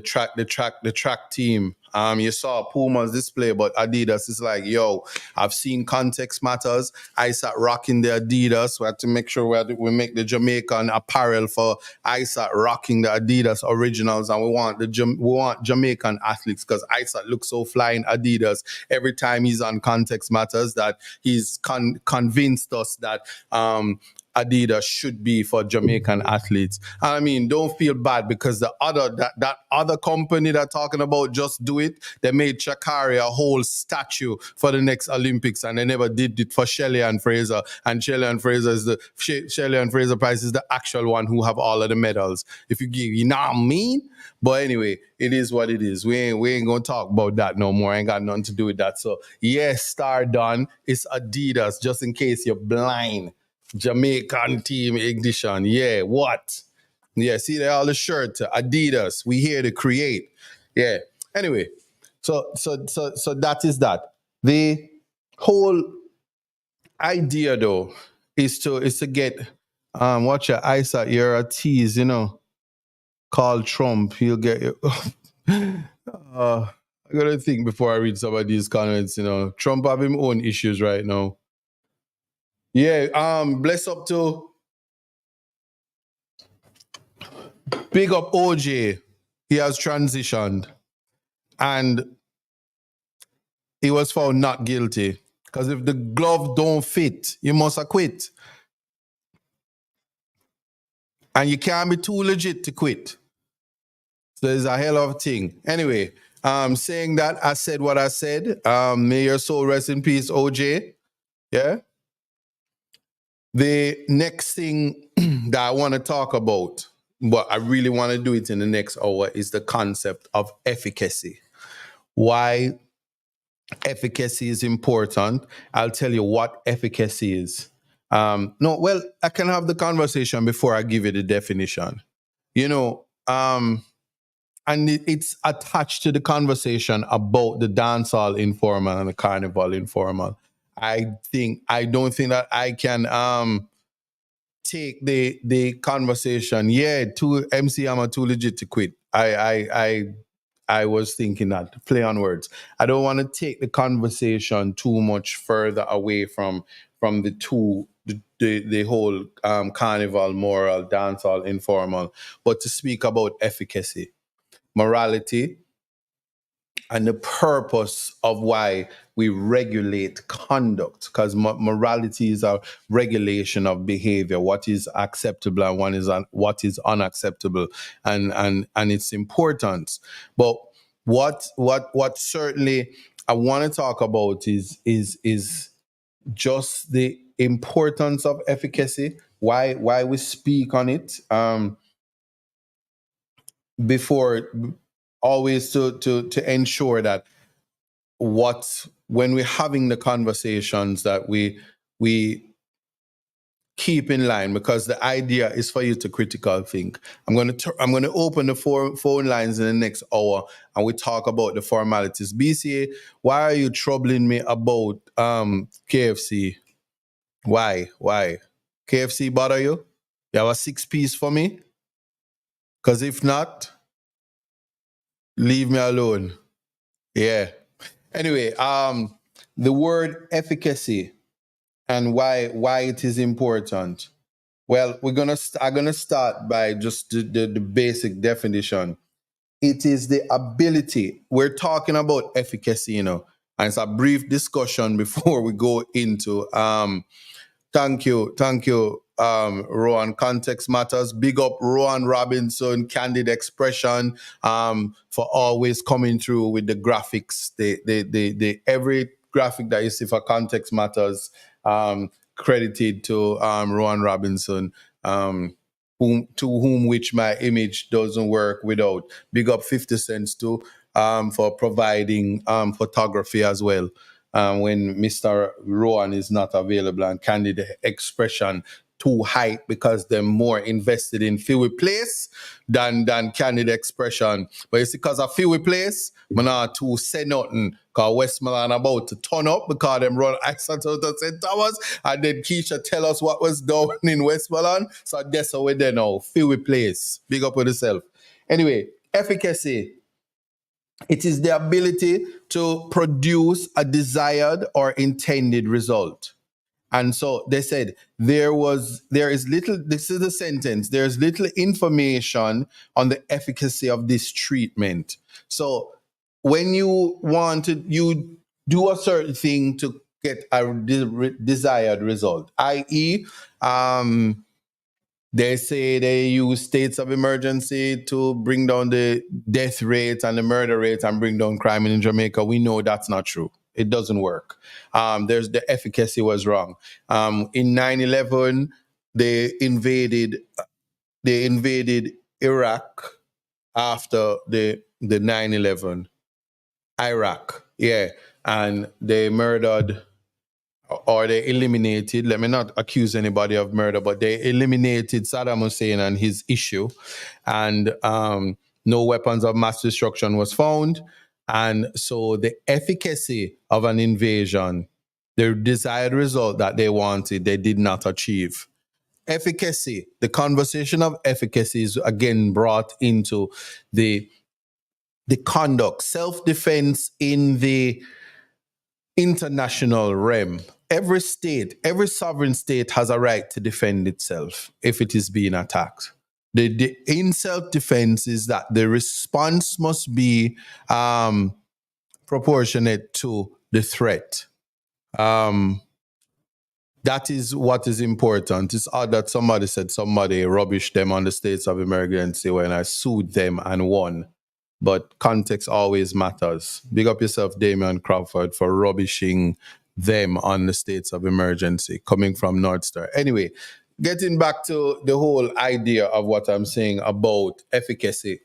track team. You saw Puma's display, but Adidas is like, yo, I've seen context matters. ISAT rocking the Adidas. We had to make sure we make the Jamaican apparel for ISAT rocking the Adidas originals, and we want Jamaican athletes because ISAT looks so fly in Adidas every time he's on context matters that he's convinced us that Adidas should be for Jamaican athletes. I mean, don't feel bad because the other that other company that talking about just do it. They made Shakari a whole statue for the next Olympics, and they never did it for Shelley and Fraser. And Shelley and Fraser Price is the actual one who have all of the medals. If you give, you know what I mean? But anyway, it is what it is. We ain't gonna talk about that no more. I ain't got nothing to do with that. So yes, Star Done. It's Adidas, just in case you're blind. Jamaican team edition. Yeah, what? Yeah, see there all the shirt. Adidas. We here to create. Yeah. Anyway, so that is that. The whole idea though is to get watch your eyes out. You're a tease, call Trump. He'll get you. I gotta think before I read some of these comments, Trump have his own issues right now. Yeah, bless up to big up OJ. He has transitioned and he was found not guilty. Because if the glove don't fit, you must acquit. And you can't be too legit to quit. So it's a hell of a thing. Anyway, saying that, I said what I said. May your soul rest in peace, OJ. Yeah? The next thing that I want to talk about, but I really want to do it in the next hour, is the concept of efficacy. Why efficacy is important. I'll tell you what efficacy is. I can have the conversation before I give you the definition. And it's attached to the conversation about the dancehall informal and the carnival informal. I don't think that I can take the conversation. Yeah, MC I'm too legit to quit. I was thinking that, play on words. I don't want to take the conversation too much further away from the whole carnival, moral, dancehall, informal, but to speak about efficacy, morality, and the purpose of why we regulate conduct, because morality is a regulation of behavior, what is acceptable and what is unacceptable, and its importance. But what certainly I want to talk about is just the importance of efficacy, why we speak on it, before always to ensure that when we're having the conversations that we keep in line, because the idea is for you to critical think. I'm going to open the phone lines in the next hour and we talk about the formalities. BCA, why are you troubling me about KFC? Why KFC bother you? You have a 6-piece for me? Because if not, leave me alone. Yeah. Anyway, the word efficacy and why it is important. Well, I'm gonna start by just the basic definition. It is the ability. We're talking about efficacy, and it's a brief discussion before we go into Thank you, Rowan. Context matters. Big up Rowan Robinson, Candid Expression, for always coming through with the graphics. The every graphic that you see for Context Matters, credited to Rowan Robinson, to whom which my image doesn't work without. Big up 50 Cents too, for providing photography as well. When Mr. Rowan is not available, and Candid Expression too hype because they're more invested in Fiwi Place than Candid Expression. But it's because of Fiwi Place, I'm not to say nothing, because Westmoreland about to turn up because them run accent out of St. Thomas, and then Keisha tell us what was done in Westmoreland. So that's how we're there now. Fiwi Place. Big up with yourself. Anyway, efficacy. It is the ability to produce a desired or intended result. And so they said there is little, this is the sentence, there's little information on the efficacy of this treatment. So when you you do a certain thing to get a desired result, i.e., they say they use states of emergency to bring down the death rate and the murder rate and bring down crime in Jamaica. We know that's not true. It doesn't work. There's the efficacy was wrong. In 9/11, they invaded Iraq after the 9/11. Iraq, yeah, and they murdered or they eliminated, let me not accuse anybody of murder, but they eliminated Saddam Hussein and his issue. And no weapons of mass destruction was found. And so the efficacy of an invasion, the desired result that they wanted, they did not achieve. Efficacy, the conversation of efficacy is again brought into the conduct, self-defense in the international realm. Every state, every sovereign state has a right to defend itself if it is being attacked. In self-defense is that the response must be proportionate to the threat. That is what is important. It's odd that somebody said somebody rubbished them on the states of emergency when I sued them and won. But context always matters. Big up yourself, Damian Crawford, for rubbishing them on the states of emergency coming from North Star. Anyway, getting back to the whole idea of what I'm saying about efficacy.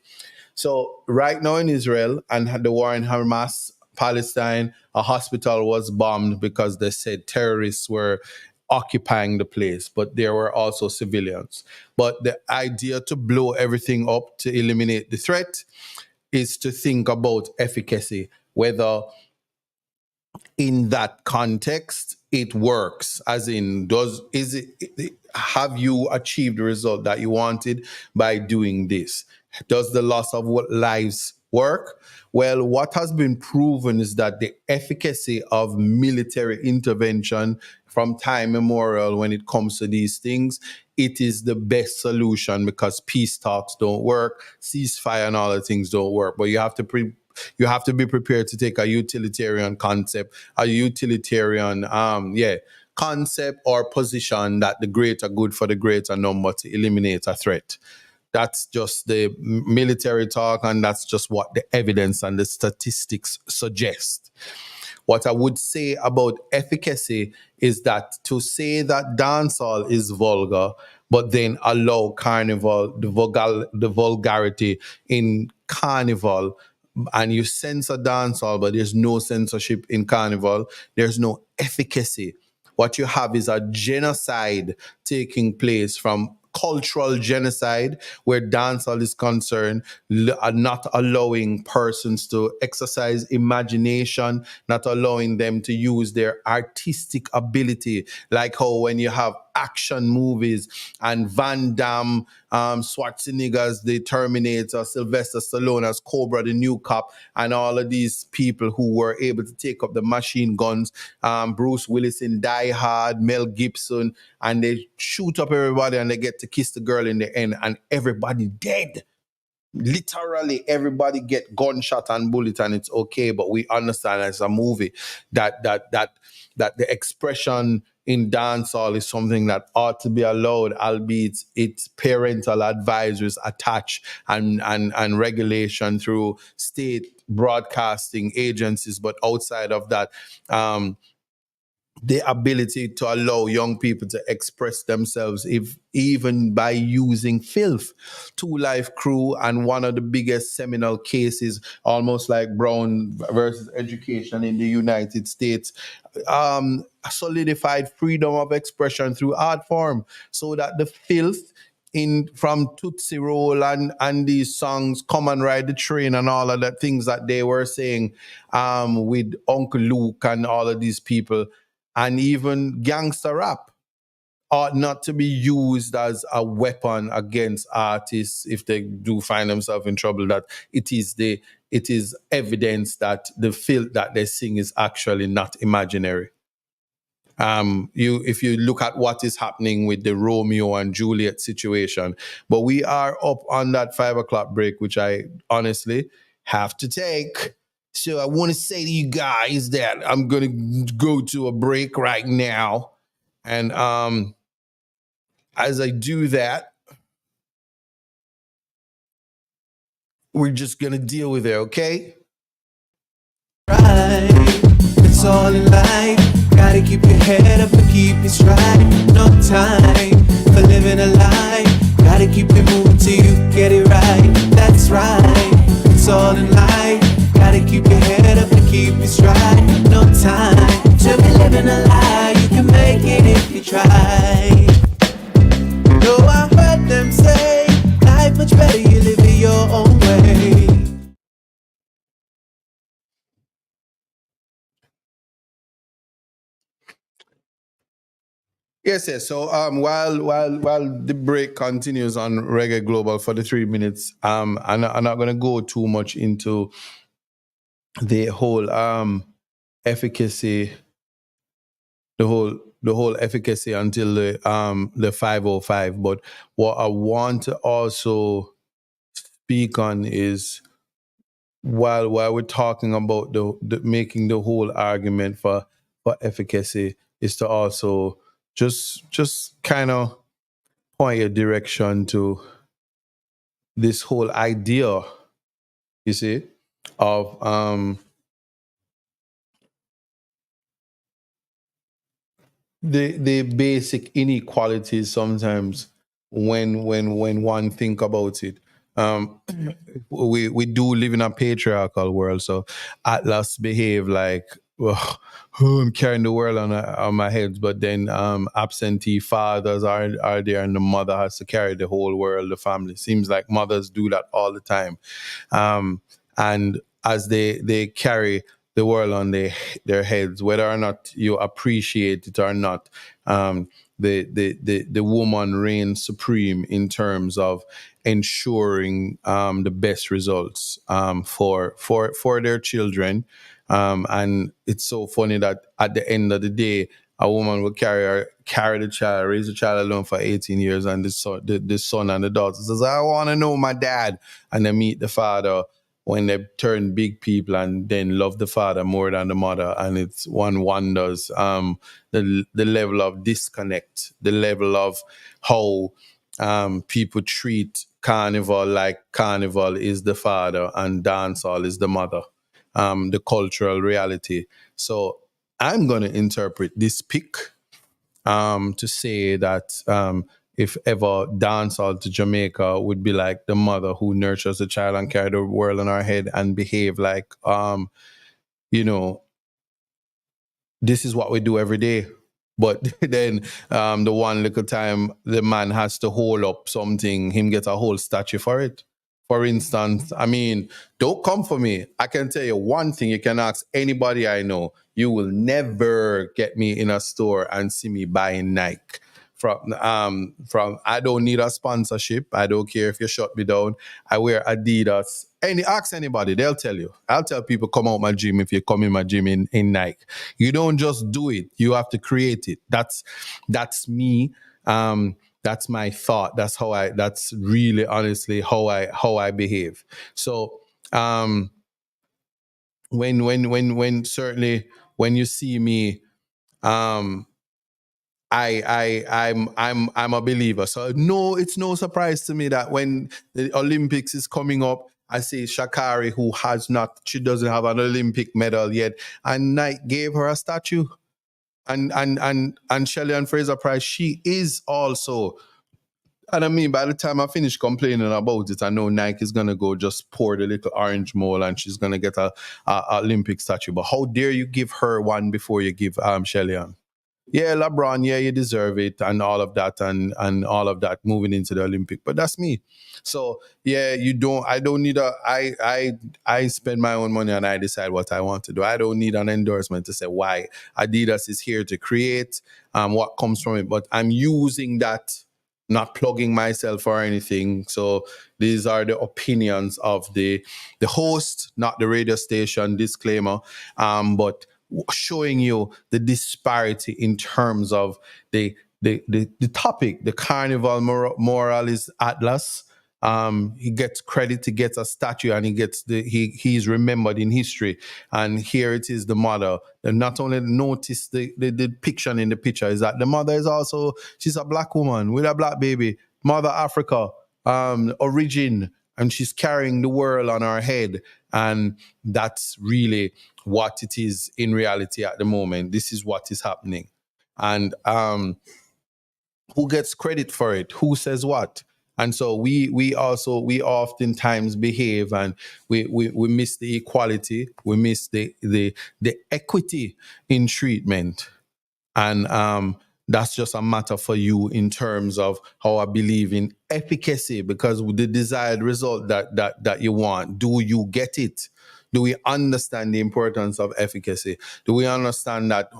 So right now in Israel and the war in Hamas, Palestine, a hospital was bombed because they said terrorists were occupying the place, but there were also civilians. But the idea to blow everything up to eliminate the threat is to think about efficacy, whether in that context it works, as in have you achieved the result that you wanted by doing this? Does the loss of lives work? Well, what has been proven is that the efficacy of military intervention from time immemorial when it comes to these things, it is the best solution because peace talks don't work, ceasefire and all the things don't work. But you have to be prepared to take a utilitarian concept, concept or position that the greater good for the greater number to eliminate a threat. That's just the military talk, and that's just what the evidence and the statistics suggest. What I would say about efficacy is that to say that dancehall is vulgar, but then allow carnival, the vulgarity in carnival, and you censor dancehall, but there's no censorship in carnival, there's no efficacy. What you have is a genocide taking place, from cultural genocide where dancehall is concerned, not allowing persons to exercise imagination, not allowing them to use their artistic ability, like how when you have action movies and Van Damme, Schwarzenegger's The Terminator, Sylvester Stallone as Cobra, the New Cop, and all of these people who were able to take up the machine guns, Bruce Willis in Die Hard, Mel Gibson, and they shoot up everybody and they get to kiss the girl in the end and everybody dead. Literally everybody get gunshot and bullet and it's okay, but we understand as a movie that the expression in dancehall is something that ought to be allowed, albeit its parental advisories attached and regulation through state broadcasting agencies. But outside of that, the ability to allow young people to express themselves, even by using filth. Two Life Crew and one of the biggest seminal cases, almost like Brown versus Education in the United States, solidified freedom of expression through art form, so that the filth from Tootsie Roll and these songs, Come and Ride the Train and all of the things that they were saying with Uncle Luke and all of these people, and even gangster rap. ought not to be used as a weapon against artists if they do find themselves in trouble. That it is evidence that the filth that they sing is actually not imaginary. If you look at what is happening with the Romeo and Juliet situation, but we are up on that 5 o'clock break, which I honestly have to take. So I want to say to you guys that I'm gonna go to a break right now, and as I do that, we're just gonna deal with it, okay? Right, it's all in life. Gotta keep your head up and keep it straight. No time for living a lie. Gotta keep it moving till you get it right. That's right, it's all in life. Gotta keep your head up and keep it straight. No time to be living a lie. You can make it if you try. No, I heard them say life much better you live it your own way. Yes, yes. So while the break continues on Reggae Global for the 3 minutes, I'm not gonna go too much into the whole efficacy, the whole efficacy until the 505. But what I want to also speak on is while we're talking about the making the whole argument for efficacy, is to also just kind of point your direction to this whole idea, you see, of the basic inequalities sometimes when one think about it. Um, we do live in a patriarchal world, so Atlas behave like, well, oh, I'm carrying the world on my head, but then absentee fathers are there, and the mother has to carry the whole world, the family. Seems like mothers do that all the time, and as they carry the world on their heads, whether or not you appreciate it or not. The woman reigns supreme in terms of ensuring the best results for their children. And it's so funny that at the end of the day, a woman will carry the child, raise the child alone for 18 years, and the son and the daughter says, "I want to know my dad," and they meet the father when they turn big people and then love the father more than the mother, and it's one wonders the level of disconnect, the level of how people treat Carnival like Carnival is the father and dancehall is the mother, the cultural reality. So I'm going to interpret this pick to say that if ever dancehall to Jamaica would be like the mother who nurtures the child and carry the world on her head and behave like, you know, this is what we do every day. But then the one little time the man has to hold up something, him get a whole statue for it. For instance, I mean, don't come for me. I can tell you one thing, you can ask anybody I know. You will never get me in a store and see me buying Nike. From I don't need a sponsorship. I don't care if you shut me down. I wear Adidas. Ask anybody, they'll tell you. I'll tell people, come out my gym if you come in my gym in Nike. You don't just do it. You have to create it. That's me. That's my thought. That's really honestly how I behave. So when certainly when you see me, I'm a believer. So no, it's no surprise to me that when the Olympics is coming up, I see Shakari, she doesn't have an Olympic medal yet, and Nike gave her a statue. And Shelley and Fraser Price, she is also. And I mean, by the time I finish complaining about it, I know Nike is gonna go just pour the little orange mole, and she's gonna get a Olympic statue. But how dare you give her one before you give Shelley Ann? Yeah, LeBron, yeah, you deserve it, and all of that, and all of that, moving into the Olympic. But that's me. So yeah, you don't. I don't need a. I spend my own money and I decide what I want to do. I don't need an endorsement to say why Adidas is here to create what comes from it. But I'm using that, not plugging myself or anything. So these are the opinions of the host, not the radio station. Disclaimer. But showing you the disparity in terms of the topic. The Carnival Moral is Atlas. He gets credit, he gets a statue, and he's remembered in history. And here it is, the mother. And not only notice the depiction in the picture is that the mother is also, she's a black woman with a black baby, Mother Africa, origin, and she's carrying the world on her head. And that's really what it is in reality at the moment. This is what is happening. And who gets credit for it? Who says what? And so we oftentimes behave, and we miss the equality, we miss the equity in treatment. And that's just a matter for you in terms of how I believe in efficacy, because the desired result that you want, do you get it? Do we understand the importance of efficacy? Do we understand that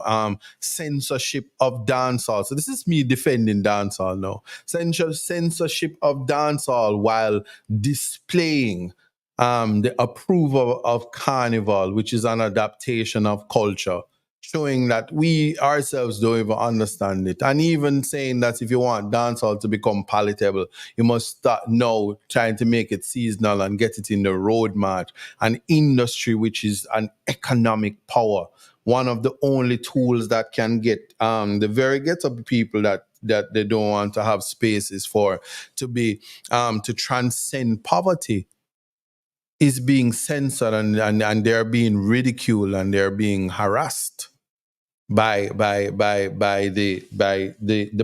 censorship of dancehall? So this is me defending dancehall now. Censorship of dancehall while displaying the approval of Carnival, which is an adaptation of culture, showing that we ourselves don't even understand it. And even saying that if you want dancehall to become palatable, you must start now trying to make it seasonal and get it in the road march, an industry which is an economic power. One of the only tools that can get the very get up people that they don't want to have spaces for to be to transcend poverty is being censored, and they're being ridiculed and they're being harassed by the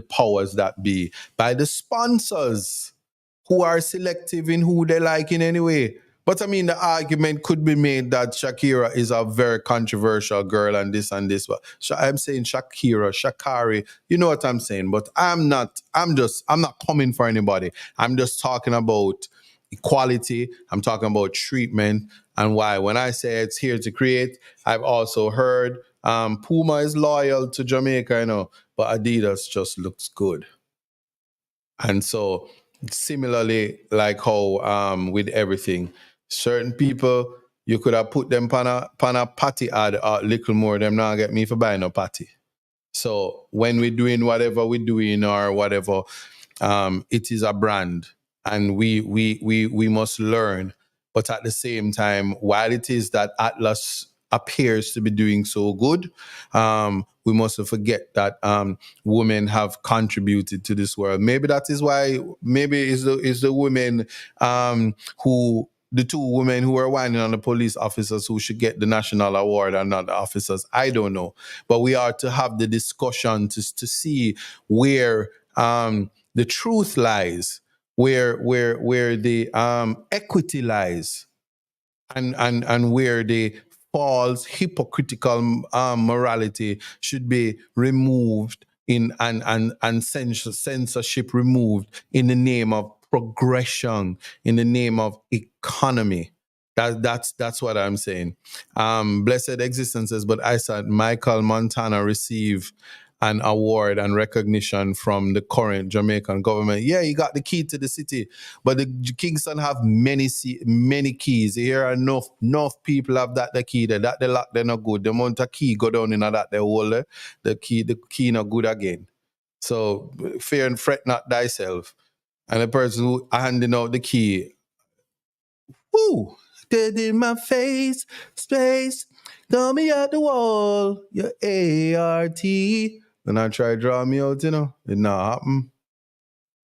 powers that be, by the sponsors who are selective in who they like in any way. But I mean, the argument could be made that Shakira is a very controversial girl and this and this. But I'm saying Shakira, Shakari, you know what I'm saying. But I'm not coming for anybody. I'm just talking about equality. I'm talking about treatment, and why. When I say it's here to create, I've also heard Puma is loyal to Jamaica, but Adidas just looks good. And so similarly, like how with everything, certain people, you could have put them pan a patty ad a little more, them not get me for buying a patty. So when we're doing whatever we're doing or whatever, it is a brand, and we must learn. But at the same time, while it is that Atlas appears to be doing so good, we mustn't forget that women have contributed to this world. Maybe that is why. Maybe is the women who. The two women who are whining on the police officers who should get the national award and not the officers. I don't know. But we are to have the discussion to see where the truth lies, where the equity lies, and where the false hypocritical morality should be removed and censorship removed in the name of progression, in the name of economy. That's what I'm saying. Blessed existences, but I said Michael Montana receive an award and recognition from the current Jamaican government. Yeah, he got the key to the city, but the Kingston have many keys. Here are enough people have the key there. That they lock, they're not good. The amount of key go down in that they hold there, the key not good again. So fear and fret not thyself. And the person who handing out the key, whoo, dead in my face, space, throw me at the wall, your ART. And I try to draw me out, it not happen.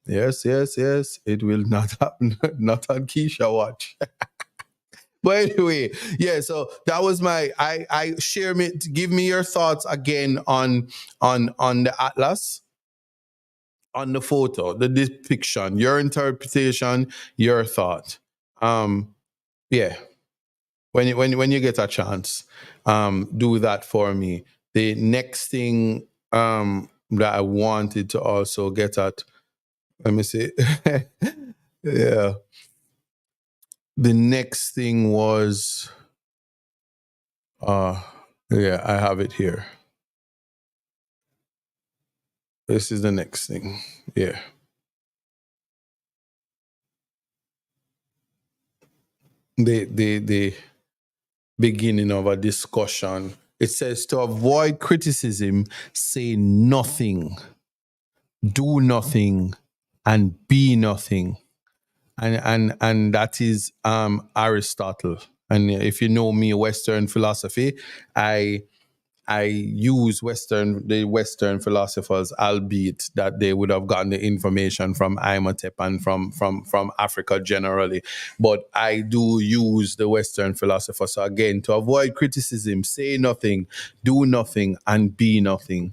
Yes, it will not happen. Not on Keisha watch. But anyway, yeah, so that was I share me, give me your thoughts again on the Atlas, on the photo, the depiction, your interpretation, your thought. Yeah. When you get a chance, do that for me. The next thing that I wanted to also get at. Let me see. Yeah. The next thing was, yeah, I have it here. This is the next thing. Yeah. The beginning of a discussion. It says to avoid criticism, say nothing, do nothing, and be nothing. And that is Aristotle. And if you know me, Western philosophy, I use the Western philosophers, albeit that they would have gotten the information from Imhotep and from Africa generally. But I do use the Western philosopher. So again, to avoid criticism, say nothing, do nothing, and be nothing.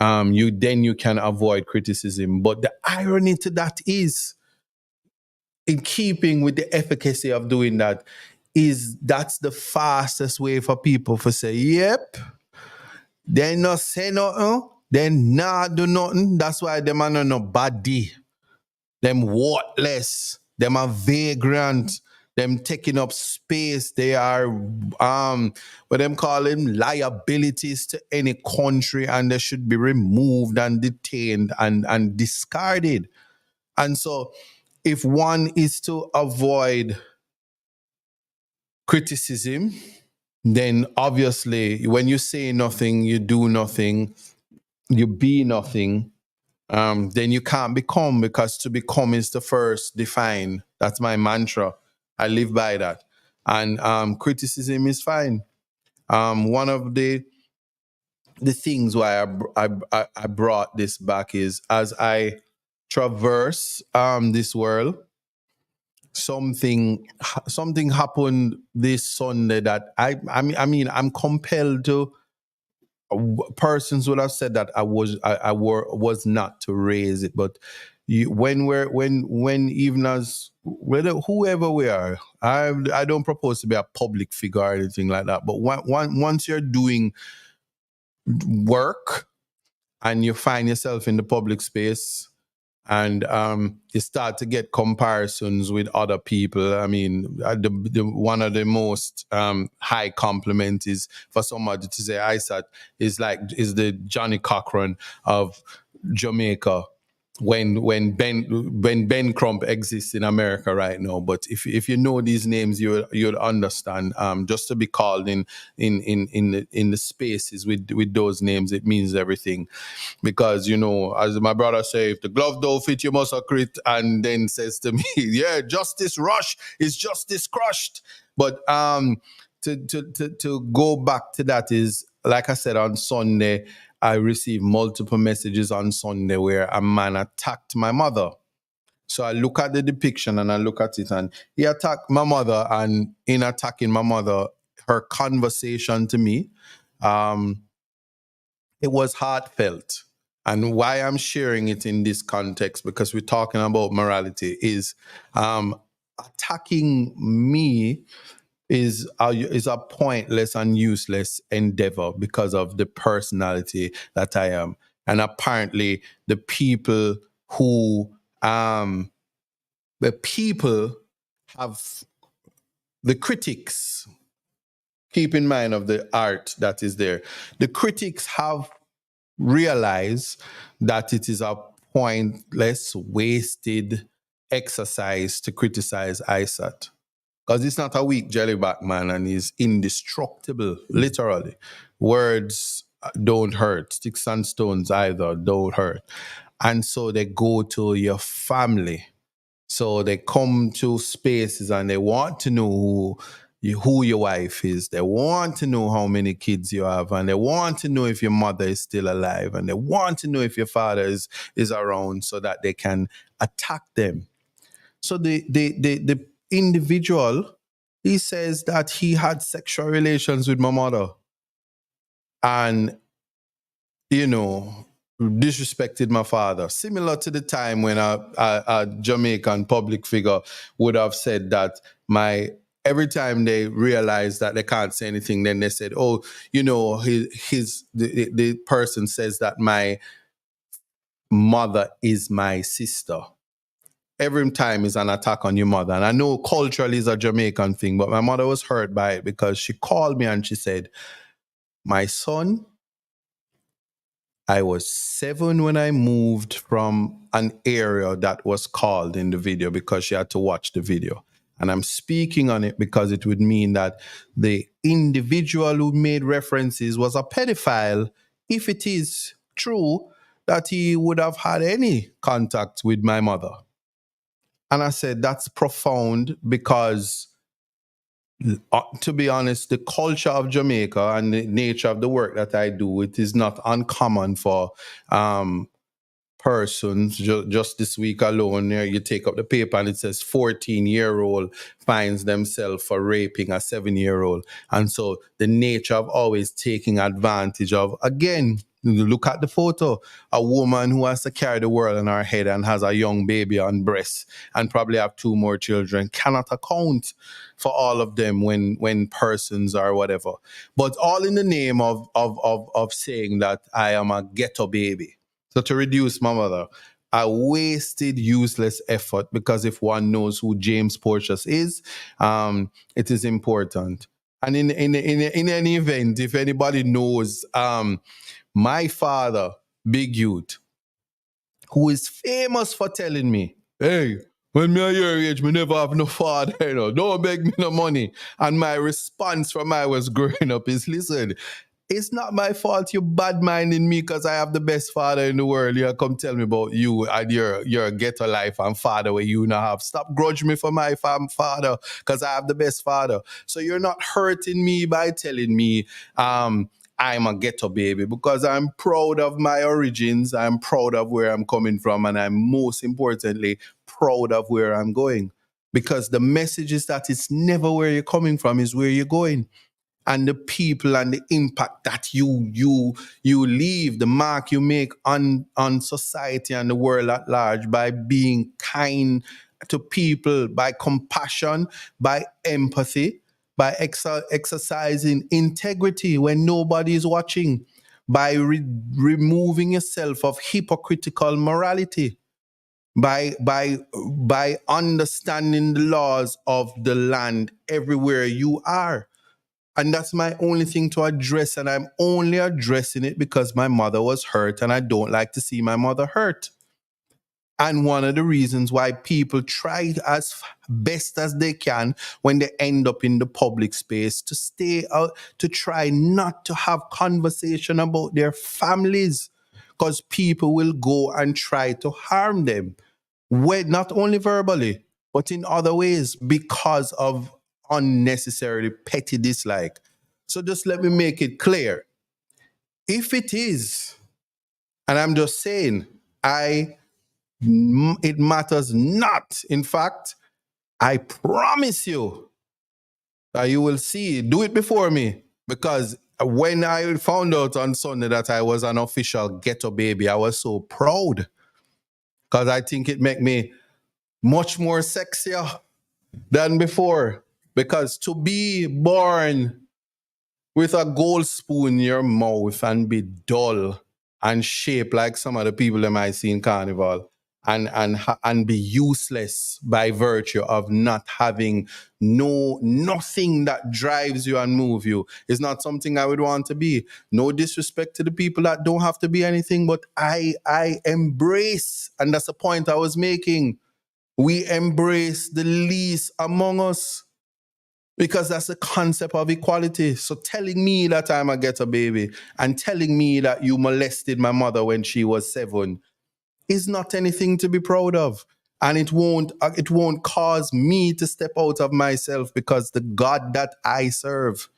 You can avoid criticism. But the irony to that is, in keeping with the efficacy of doing that, is that's the fastest way for people to say, yep, they not say nothing, they not do nothing. That's why them are no body. Them worthless. Them are vagrant. Them taking up space. They are what them call them, liabilities to any country, and they should be removed and detained and discarded. And so if one is to avoid criticism, then obviously when you say nothing, you do nothing, you be nothing, then you can't become, because to become is to first define. That's my mantra. I live by that. And criticism is fine. One of the things why I brought this back is, as I traverse this world, something happened this Sunday that I mean I'm compelled to. Persons would have said that I was not to raise it, but when even as whether whoever we are, I don't propose to be a public figure or anything like that. But once you're doing work and you find yourself in the public space, and you start to get comparisons with other people. I mean, one of the most high compliments is for somebody to say Isaac is the Johnny Cochran of Jamaica. When Ben Crump exists in America right now, but if you know these names, you'll understand. Just to be called in the spaces with those names, it means everything. Because, as my brother say, if the glove don't fit, you must acquit. And then says to me, yeah, justice rush is justice crushed. But to go back to that is, like I said, on Sunday, I received multiple messages on Sunday where a man attacked my mother. So I look at the depiction and I look at it, and he attacked my mother. And in attacking my mother, her conversation to me, it was heartfelt. And why I'm sharing it in this context, because we're talking about morality, is attacking me is a pointless and useless endeavor because of the personality that I am. And apparently the people have the critics, keep in mind of the art that is there. The critics have realized that it is a pointless, wasted exercise to criticize Isat. Because it's not a weak jellyback man, and he's indestructible, literally. Words don't hurt. Sticks and stones either don't hurt. And so they go to your family. So they come to spaces and they want to know who your wife is. They want to know how many kids you have, and they want to know if your mother is still alive, and they want to know if your father is around, so that they can attack them. So the individual, he says that he had sexual relations with my mother and, disrespected my father. Similar to the time when a Jamaican public figure would have said that my every time they realize that they can't say anything, then they said, "Oh, you know, the person says that my mother is my sister." Every time is an attack on your mother. And I know culturally it's a Jamaican thing, but my mother was hurt by it because she called me and she said, "My son, I was 7 when I moved from an area that was called in the video," because she had to watch the video. And I'm speaking on it because it would mean that the individual who made references was a pedophile if it is true that he would have had any contact with my mother. And I said, that's profound because, to be honest, the culture of Jamaica and the nature of the work that I do, it is not uncommon for persons. Just this week alone, you take up the paper and it says 14-year-old finds themselves for raping a 7-year-old. And so the nature of always taking advantage of, again, look at the photo, a woman who has to carry the world on her head and has a young baby on breast and probably have 2 more children, cannot account for all of them when persons or whatever. But all in the name of saying that I am a ghetto baby. So to reduce my mother, I wasted useless effort, because if one knows who James Porteous is, it is important. And in any event, if anybody knows my father, Big Youth, who is famous for telling me, "Hey, when me at your age, me never have no father, you know, don't beg me no money." And my response from I was growing up is, "Listen, it's not my fault you bad-minding me because I have the best father in the world. You come tell me about you and your ghetto life and father where you now have. Stop grudge me for my father because I have the best father. So you're not hurting me by telling me I'm a ghetto baby, because I'm proud of my origins. I'm proud of where I'm coming from. And I'm most importantly proud of where I'm going. Because the message is that it's never where you're coming from, is where you're going. And the people and the impact that you leave, the mark you make on society and the world at large by being kind to people, by compassion, by empathy, by exercising integrity when nobody is watching, by removing yourself of hypocritical morality, by understanding the laws of the land everywhere you are. And that's my only thing to address. And I'm only addressing it because my mother was hurt and I don't like to see my mother hurt. And one of the reasons why people try as best as they can when they end up in the public space to stay out, to try not to have conversation about their families, because people will go and try to harm them. Not only verbally, but in other ways because of unnecessarily petty dislike. So just let me make it clear. If it is, and I'm just saying, it matters not. In fact, I promise you that you will see, do it before me. Because when I found out on Sunday that I was an official ghetto baby, I was so proud. Because I think it made me much more sexier than before. Because to be born with a gold spoon in your mouth and be dull and shaped like some of the people that might see in Carnival and be useless by virtue of not having nothing that drives you and move you is not something I would want to be. No disrespect to the people that don't have to be anything, but I embrace, and that's the point I was making. We embrace the least among us, because that's the concept of equality. So telling me that I'm a ghetto baby and telling me that you molested my mother when she was 7 is not anything to be proud of. And it won't cause me to step out of myself, because the God that I serve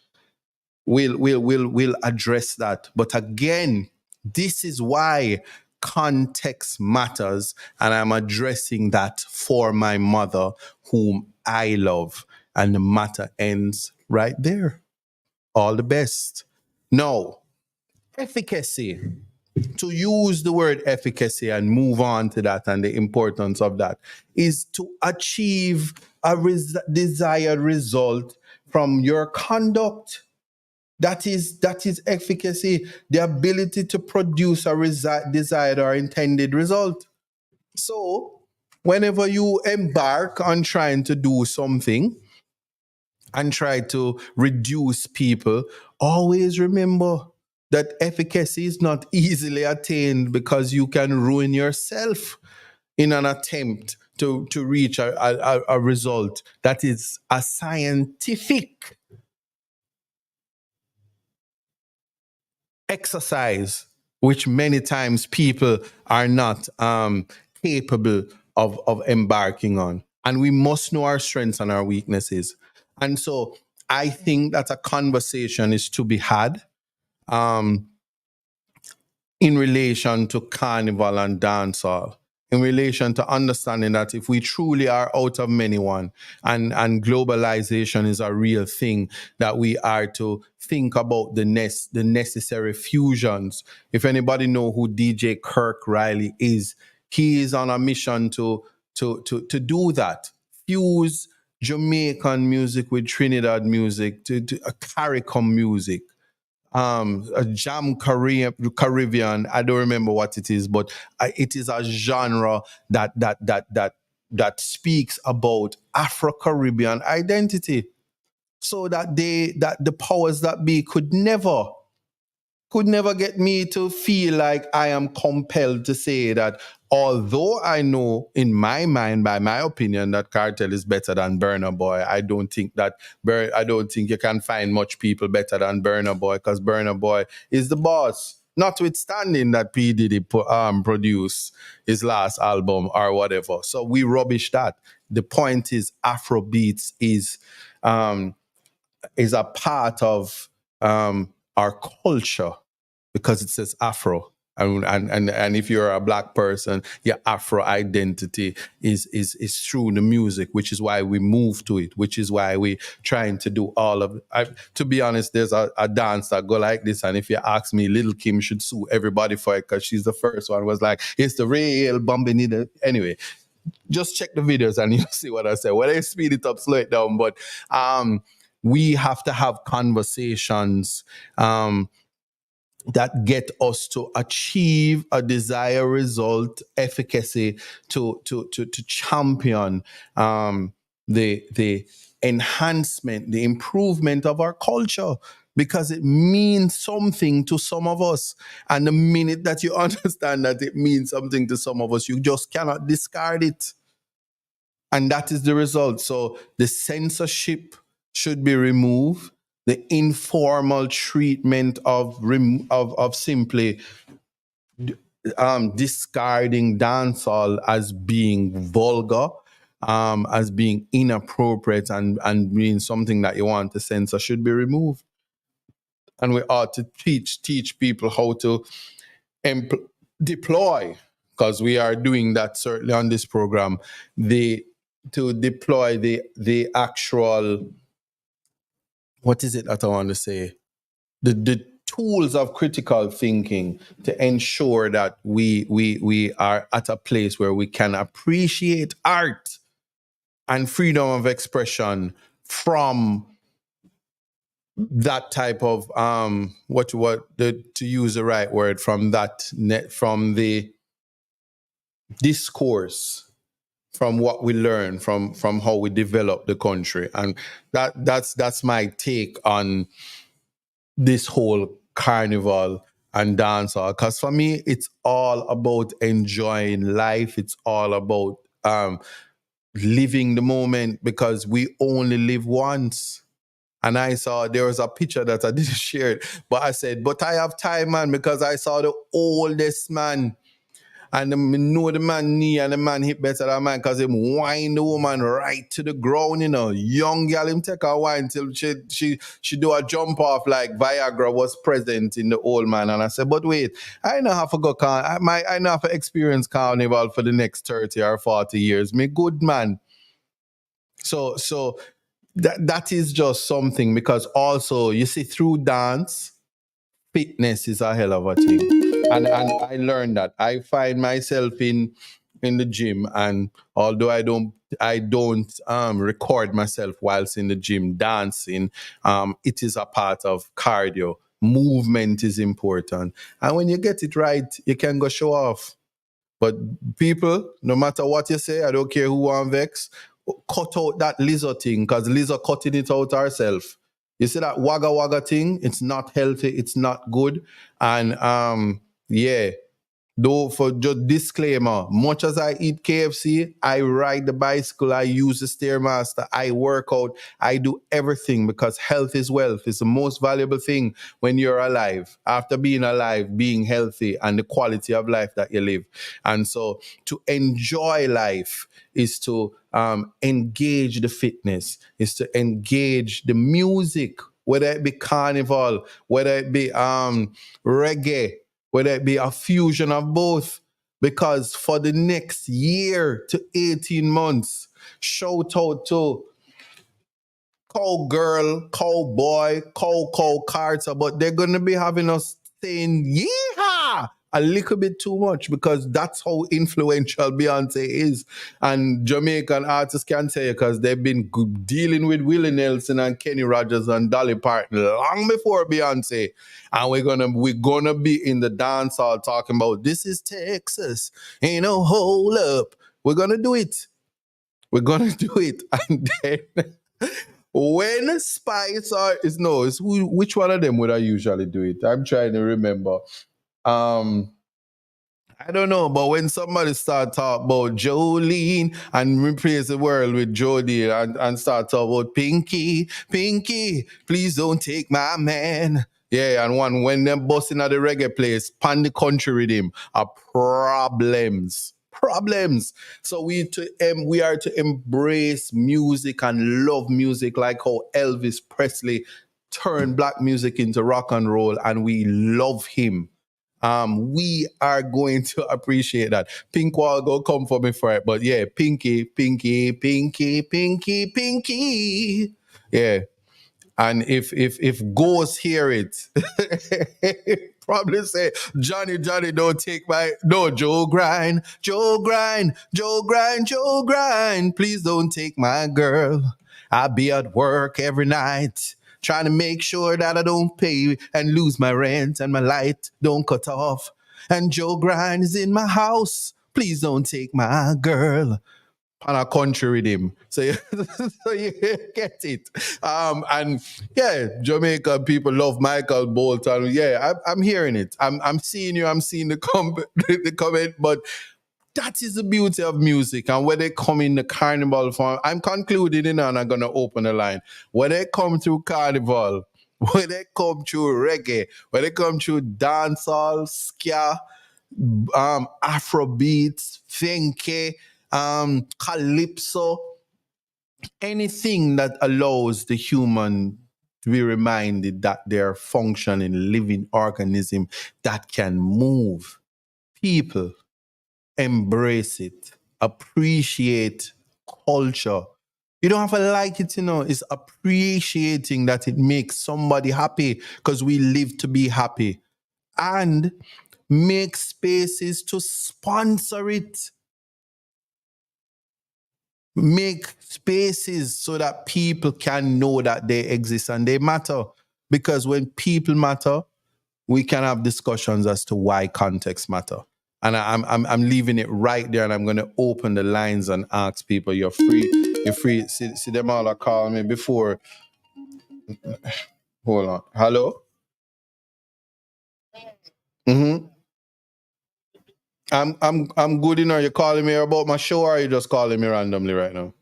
will address that. But again, this is why context matters, and I'm addressing that for my mother, whom I love, and the matter ends right there. All the best. Now, efficacy. to use the word efficacy and move on to that and the importance of that is to achieve a desired result from your conduct. That is efficacy, the ability to produce a desired or intended result. So whenever you embark on trying to do something and try to reduce people, always remember that efficacy is not easily attained because you can ruin yourself in an attempt to reach a result that is a scientific exercise, which many times people are not capable of embarking on. And we must know our strengths and our weaknesses. And so I think that a conversation is to be had in relation to carnival and dancehall, in relation to understanding that if we truly are out of many one and globalization is a real thing, that we are to think about the necessary fusions. If anybody know who DJ Kirk Riley is, he is on a mission to do that. Fuse Jamaican music with Trinidad music, to a CARICOM music, a jam Caribbean. I don't remember what it is, but it is a genre that speaks about Afro-Caribbean identity, so that the powers that be could never get me to feel like I am compelled to say that, although I know in my mind, by my opinion, that Cartel is better than Burna Boy, I don't think you can find much people better than Burna Boy, because Burna Boy is the boss. Notwithstanding that P. Diddy produced his last album or whatever. So we rubbish that. The point is Afrobeats is a part of our culture, because it says Afro. And if you're a black person, your Afro identity is through the music, which is why we move to it, which is why we trying to do all of it. To be honest, there's a dance that go like this, and if you ask me, Little Kim should sue everybody for it, because she's the first one, was like, it's the real bumping. Anyway, just check the videos and you'll see what I say. Well, I speed it up, slow it down, but we have to have conversations that get us to achieve a desired result, efficacy, to champion the enhancement, the improvement of our culture, because it means something to some of us. And the minute that you understand that it means something to some of us, you just cannot discard it. And that is the result. So the censorship should be removed. The informal treatment of simply discarding dancehall as being vulgar, as being inappropriate, and being something that you want to censor should be removed. And we ought to teach people how to deploy, because we are doing that certainly on this program, to deploy the actual, what is it that I want to say? The tools of critical thinking to ensure that we are at a place where we can appreciate art and freedom of expression from that type of to use the right word, from the discourse, from what we learn, from how we develop the country. And that's my take on this whole carnival and dancehall. Because for me, it's all about enjoying life. It's all about living the moment, because we only live once. And I saw there was a picture that I didn't share, but I said, but I have time, man, because I saw the oldest man. And I know the man knee and the man hip better than mine, because him wind the woman right to the ground, Young girl, him take her wine till she do a jump off like Viagra was present in the old man. And I said, but wait, I know how to go, I know how to experience carnival for the next 30 or 40 years. Me good, man. So that is just something, because also, you see, through dance, fitness is a hell of a thing. And I learned that. I find myself in the gym, and although I don't record myself whilst in the gym dancing, it is a part of cardio. Movement is important. And when you get it right, you can go show off. But people, no matter what you say, I don't care who want vex, cut out that lizard thing, because lizard cutting it out herself. You see that wagga wagga thing? It's not healthy, it's not good. And yeah, though, for just disclaimer, much as I eat KFC, I ride the bicycle, I use the Stairmaster, I work out, I do everything, because health is wealth. It's the most valuable thing when you're alive. After being alive, being healthy, and the quality of life that you live. And so to enjoy life is to engage the fitness, is to engage the music, whether it be carnival, whether it be reggae, whether it be a fusion of both. Because for the next year to 18 months, shout out to cowgirl, cowboy, cow Carter, but they're going to be having us saying, yeehaw, a little bit too much, because that's how influential Beyonce is. And Jamaican artists can tell you, because they've been dealing with Willie Nelson and Kenny Rogers and Dolly Parton long before Beyonce. And we're gonna be in the dance hall talking about, this is Texas, ain't no hold up. We're gonna do it. We're gonna do it. And then when Spice which one of them would I usually do it? I'm trying to remember. I don't know, but when somebody start talking about Jolene and replace the world with Jody, and start talking about Pinky, please don't take my man. Yeah, and when them busting at the reggae place, pan the country with him, are problems. So we are to embrace music and love music, like how Elvis Presley turned black music into rock and roll, and we love him. We are going to appreciate that. Pink Wall go come for me for it, but yeah, Pinky. Yeah. And if ghosts hear it, probably say, Johnny, don't take my Joe Grind, please don't take my girl. I'll be at work every night, trying to make sure that I don't pay and lose my rent and my light don't cut off. And Joe Grind is in my house. Please don't take my girl. On a country rhythm. So you get it. And yeah, Jamaican people love Michael Bolton. Yeah, I'm hearing it. I'm seeing you. I'm seeing the comment. But that is the beauty of music. And when they come in the carnival form, I'm concluding and I'm going to open the line. When they come through carnival, when they come through reggae, when they come through dancehall, ska, Afrobeats, Fenke, calypso, anything that allows the human to be reminded that they're a functioning, living organism that can move. People embrace it, appreciate culture. You don't have to like it, it's appreciating that it makes somebody happy, because we live to be happy. And make spaces to sponsor it. Make spaces so that people can know that they exist and they matter. Because when people matter, we can have discussions as to why context matter. And I'm leaving it right there, and I'm going to open the lines and ask people. You're free. You're free. See them all are calling me before. Hold on. Hello? Mm-hmm. I'm good. You're calling me about my show, or are you just calling me randomly right now?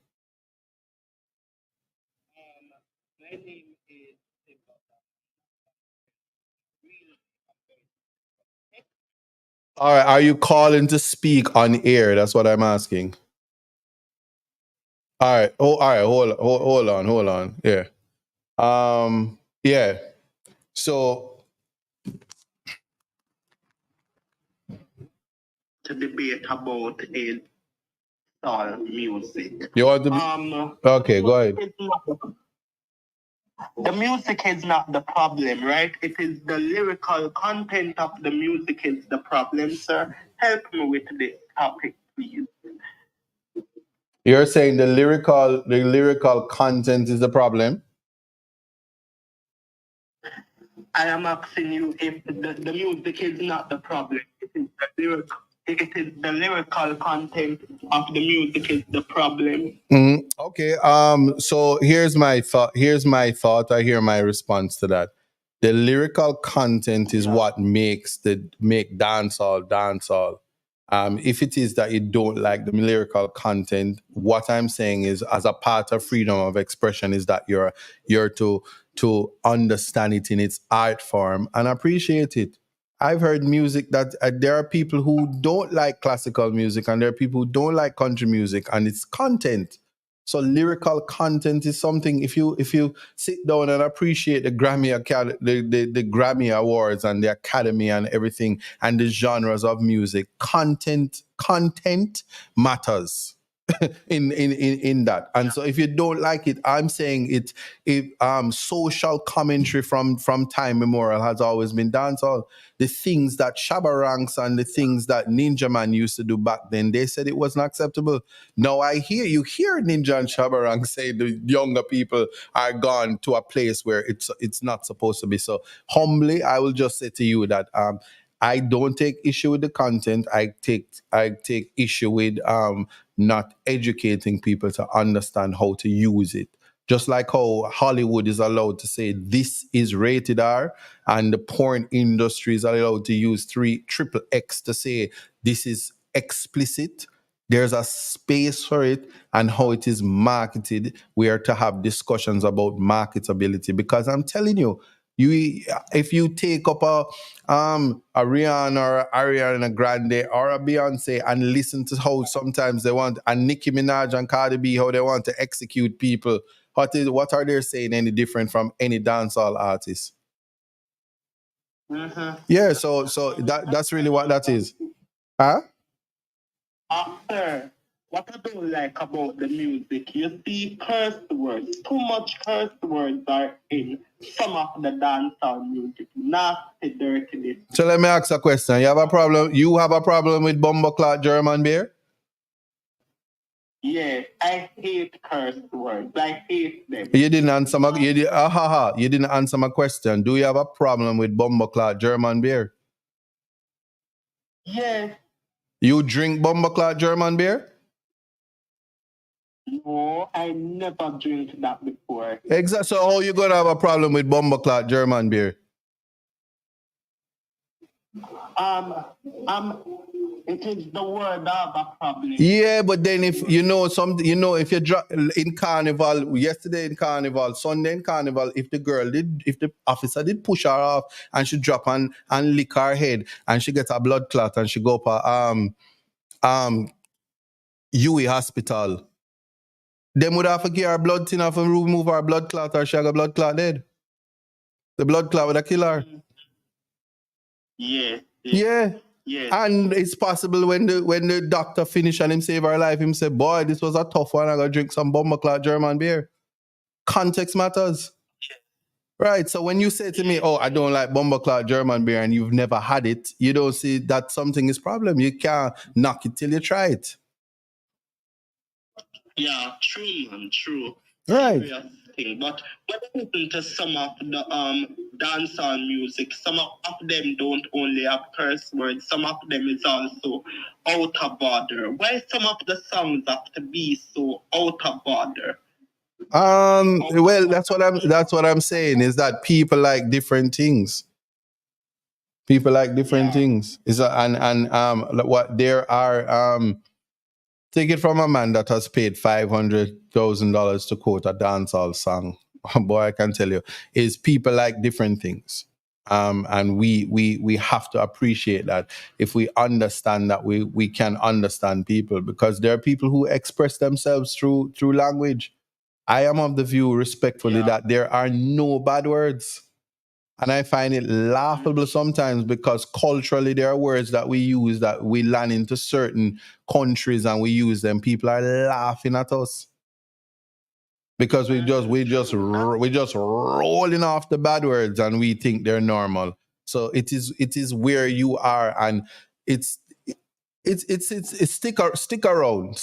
All right. Are you calling to speak on air? That's what I'm asking. All right. Oh, all right. Hold on. Yeah. Yeah. So to debate about a style music. you want to be okay? Go ahead. The music is not the problem, right? It is the lyrical content of the music is the problem, sir. Help me with this topic, please. You're saying the lyrical content is the problem? I am asking you if the music is not the problem. It is the lyrical content of the music is the problem. Okay. So here's my thought. I hear my response to that. The lyrical content is what makes dancehall dancehall. If it is that you don't like the lyrical content, what I'm saying is, as a part of freedom of expression, is that you're to understand it in its art form and appreciate it. I've heard music that there are people who don't like classical music, and there are people who don't like country music, and it's content. So lyrical content is something. If you sit down and appreciate the the Grammy Awards and the Academy and everything and the genres of music, content matters in that. And so if you don't like it, I'm saying social commentary from time immemorial has always been dancehall. The things that Shabba Ranks and the things that Ninja Man used to do back then, they said it wasn't acceptable. Now you hear Ninja and Shabba Ranks say the younger people are gone to a place where it's not supposed to be. So humbly, I will just say to you that I don't take issue with the content. I take issue with not educating people to understand how to use it. Just like how Hollywood is allowed to say this is rated R, and the porn industry is allowed to use triple X to say this is explicit. There's a space for it, and how it is marketed. We are to have discussions about marketability, because I'm telling you, if you take up a Rihanna or a Ariana Grande or a Beyonce and listen to how sometimes they want, and Nicki Minaj and Cardi B, how they want to execute people, what are they saying any different from any dancehall artist? Yeah, so that's really what that is. Huh? Sir, what I don't like about the music, you see curse words. Too much curse words are in some of the dancehall music. Nasty, dirty. So let me ask a question. You have a problem with Bumbleclot German beer? Yeah, I hate curse words. I hate them. You didn't answer you didn't answer my question. Do you have a problem with Bumbleclot German beer? Yes. You drink Bumbleclot German beer? No, I never drink that before. Exactly. So how you gonna have a problem with Bumbleclot German beer? It is the word of a problem. Yeah, but then if if you drop in Carnival, yesterday in Carnival, Sunday in Carnival, if the officer did push her off and she drop and lick her head and she gets a blood clot and she go up UWI hospital, them would have to give her blood thinner and remove her blood clot, or she have a blood clot dead. The blood clot would have killed her. Yeah. Yeah. Yes. And it's possible when the doctor finish and him save her life, him say, boy, this was a tough one. I gotta drink some Bumbleclot German beer. Context matters. Right. So when you say to me, oh, I don't like Bumbleclot German beer, and you've never had it, you don't see that something is problem. You can't knock it till you try it. Yeah, true, man, true. Right. Serious thing. But when I listen to some of the dancehall music, some of them don't only have curse words, some of them is also out of order. Why some of the songs have to be so out of order? Well, that's what I'm saying, is that people like different things. People like different things. What there are take it from a man that has paid $500,000 to quote a dancehall song. Boy, I can tell you, is people like different things. And we have to appreciate that. If we understand that, we can understand people, because there are people who express themselves through language. I am of the view, respectfully, that there are no bad words. And I find it laughable sometimes, because culturally there are words that we use that we land into certain countries and we use them. People are laughing at us. because we just rolling off the bad words and we think they're normal. So it is where you are, and it's it's stick around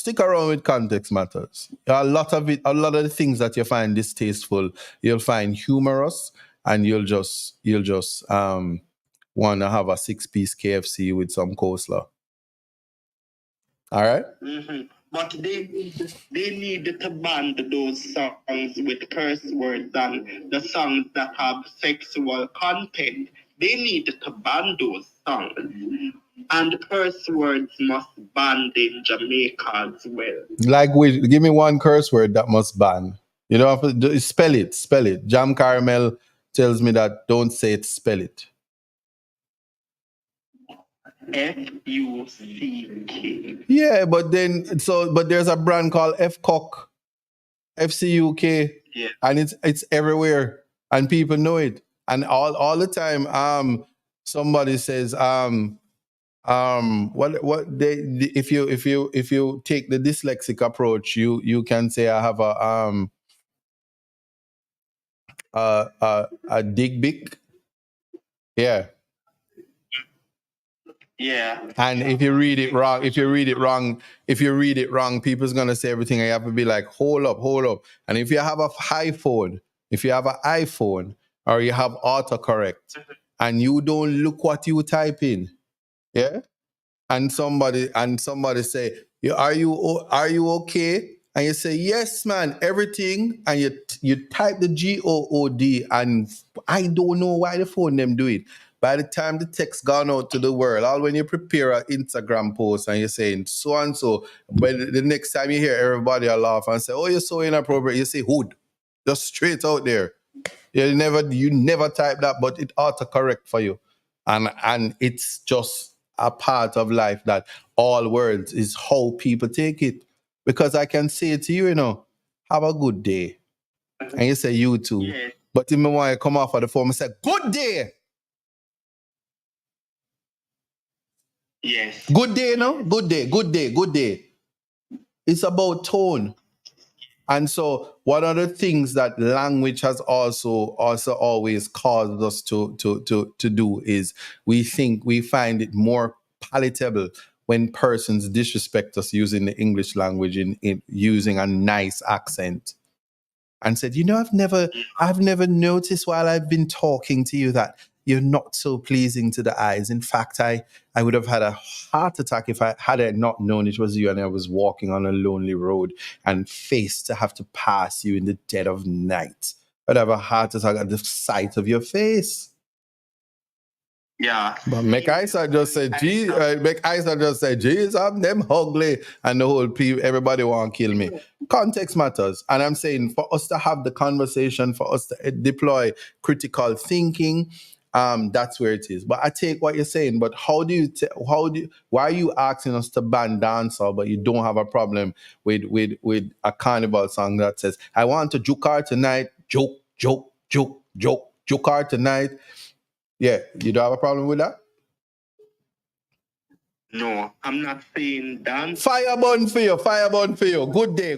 with context matters. A lot of it, a lot of the things that you find distasteful, you'll find humorous, and you'll just want to have a 6-piece KFC with some coleslaw. All right. But they need to ban those songs with curse words and the songs that have sexual content. They need to ban those songs. And curse words must ban in Jamaica as well. Like, give me one curse word that must ban. You don't have to spell it. Jam Caramel tells me that don't say it, spell it. F-U-C-K. Yeah, but there's a brand called FCUK, FCUK, Yeah. and it's everywhere, and people know it, and all the time. Somebody says what they if you take the dyslexic approach, you can say I have a dig big, yeah. Yeah. And if you read it wrong, people's gonna say everything, and you have to be like, hold up. And if you have an iPhone, or you have autocorrect, and you don't look what you type in, yeah, and somebody say, are you okay? And you say, yes, man, everything, and you type the GOOD, and I don't know why the phone them do it. By the time the text gone out to the world, all when you prepare an Instagram post and you're saying so and so, but the next time you hear everybody will laugh and say, oh, you're so inappropriate, you say hood. Just straight out there. You never type that, but it autocorrect for you. And it's just a part of life that all words is how people take it. Because I can say to you, have a good day. And you say you too. Yeah. But if me want to come off of the phone and say, good day. Yes. Good day, no? Good day. It's about tone. And so one of the things that language has also always caused us to do is we find it more palatable when persons disrespect us using the English language in using a nice accent. And said, I've never noticed while I've been talking to you that you're not so pleasing to the eyes. In fact, I would have had a heart attack if I had not known it was you and I was walking on a lonely road and faced to have to pass you in the dead of night. I'd have a heart attack at the sight of your face. Yeah. But make Isa just say, geez, I'm them ugly, and the whole people, everybody want to kill me. Context matters. And I'm saying for us to have the conversation, for us to deploy critical thinking, that's where it is. But I take what you're saying, but why are you asking us to ban dancehall, but you don't have a problem with a carnival song that says, I want to juke her tonight, juke her tonight. Yeah, you don't have a problem with that? No, I'm not saying dance. Fire burn for you. Good day.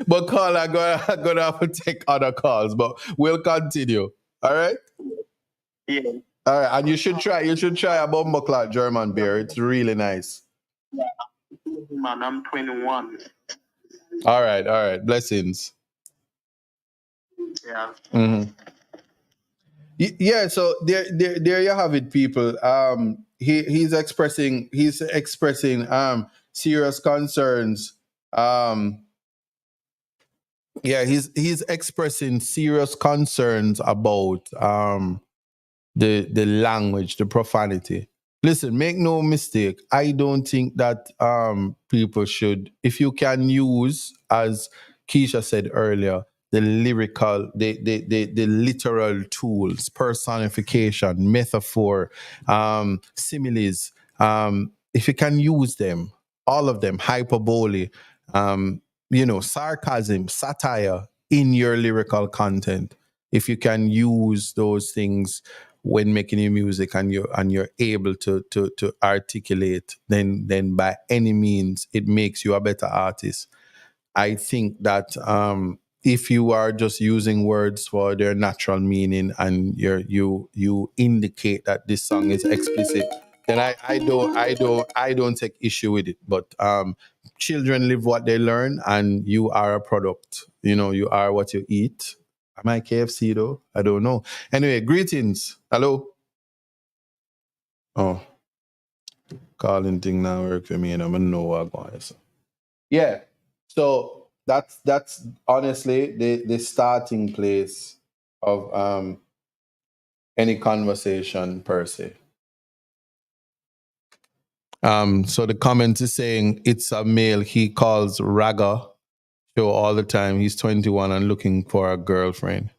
But Carl, I'm gonna have to take other calls, but we'll continue. All right? Yeah. All right, and you should try a Bumbleclot German beer. It's really nice. Man, I'm 21. All right. Blessings. Yeah. Mm-hmm. Yeah, so there you have it, people. He's expressing serious concerns. He's expressing serious concerns about the language, the profanity. Listen, make no mistake. I don't think that people should, if you can use, as Keisha said earlier, the lyrical, the literal tools, personification, metaphor, similes. If you can use them, all of them, hyperbole, sarcasm, satire in your lyrical content. If you can use those things when making your music and you're able to articulate, then by any means it makes you a better artist. I think that if you are just using words for their natural meaning and you indicate that this song is explicit, then I don't take issue with it. But children live what they learn, and you are a product. You are what you eat. Am I KFC though? I don't know. Anyway, greetings. Hello. Oh, calling thing now work for me, and I'm gonna know what I'm going. So. Yeah. So that's honestly the starting place of any conversation per se. So the comment is saying it's a male he calls Raga show all the time. He's 21 and looking for a girlfriend.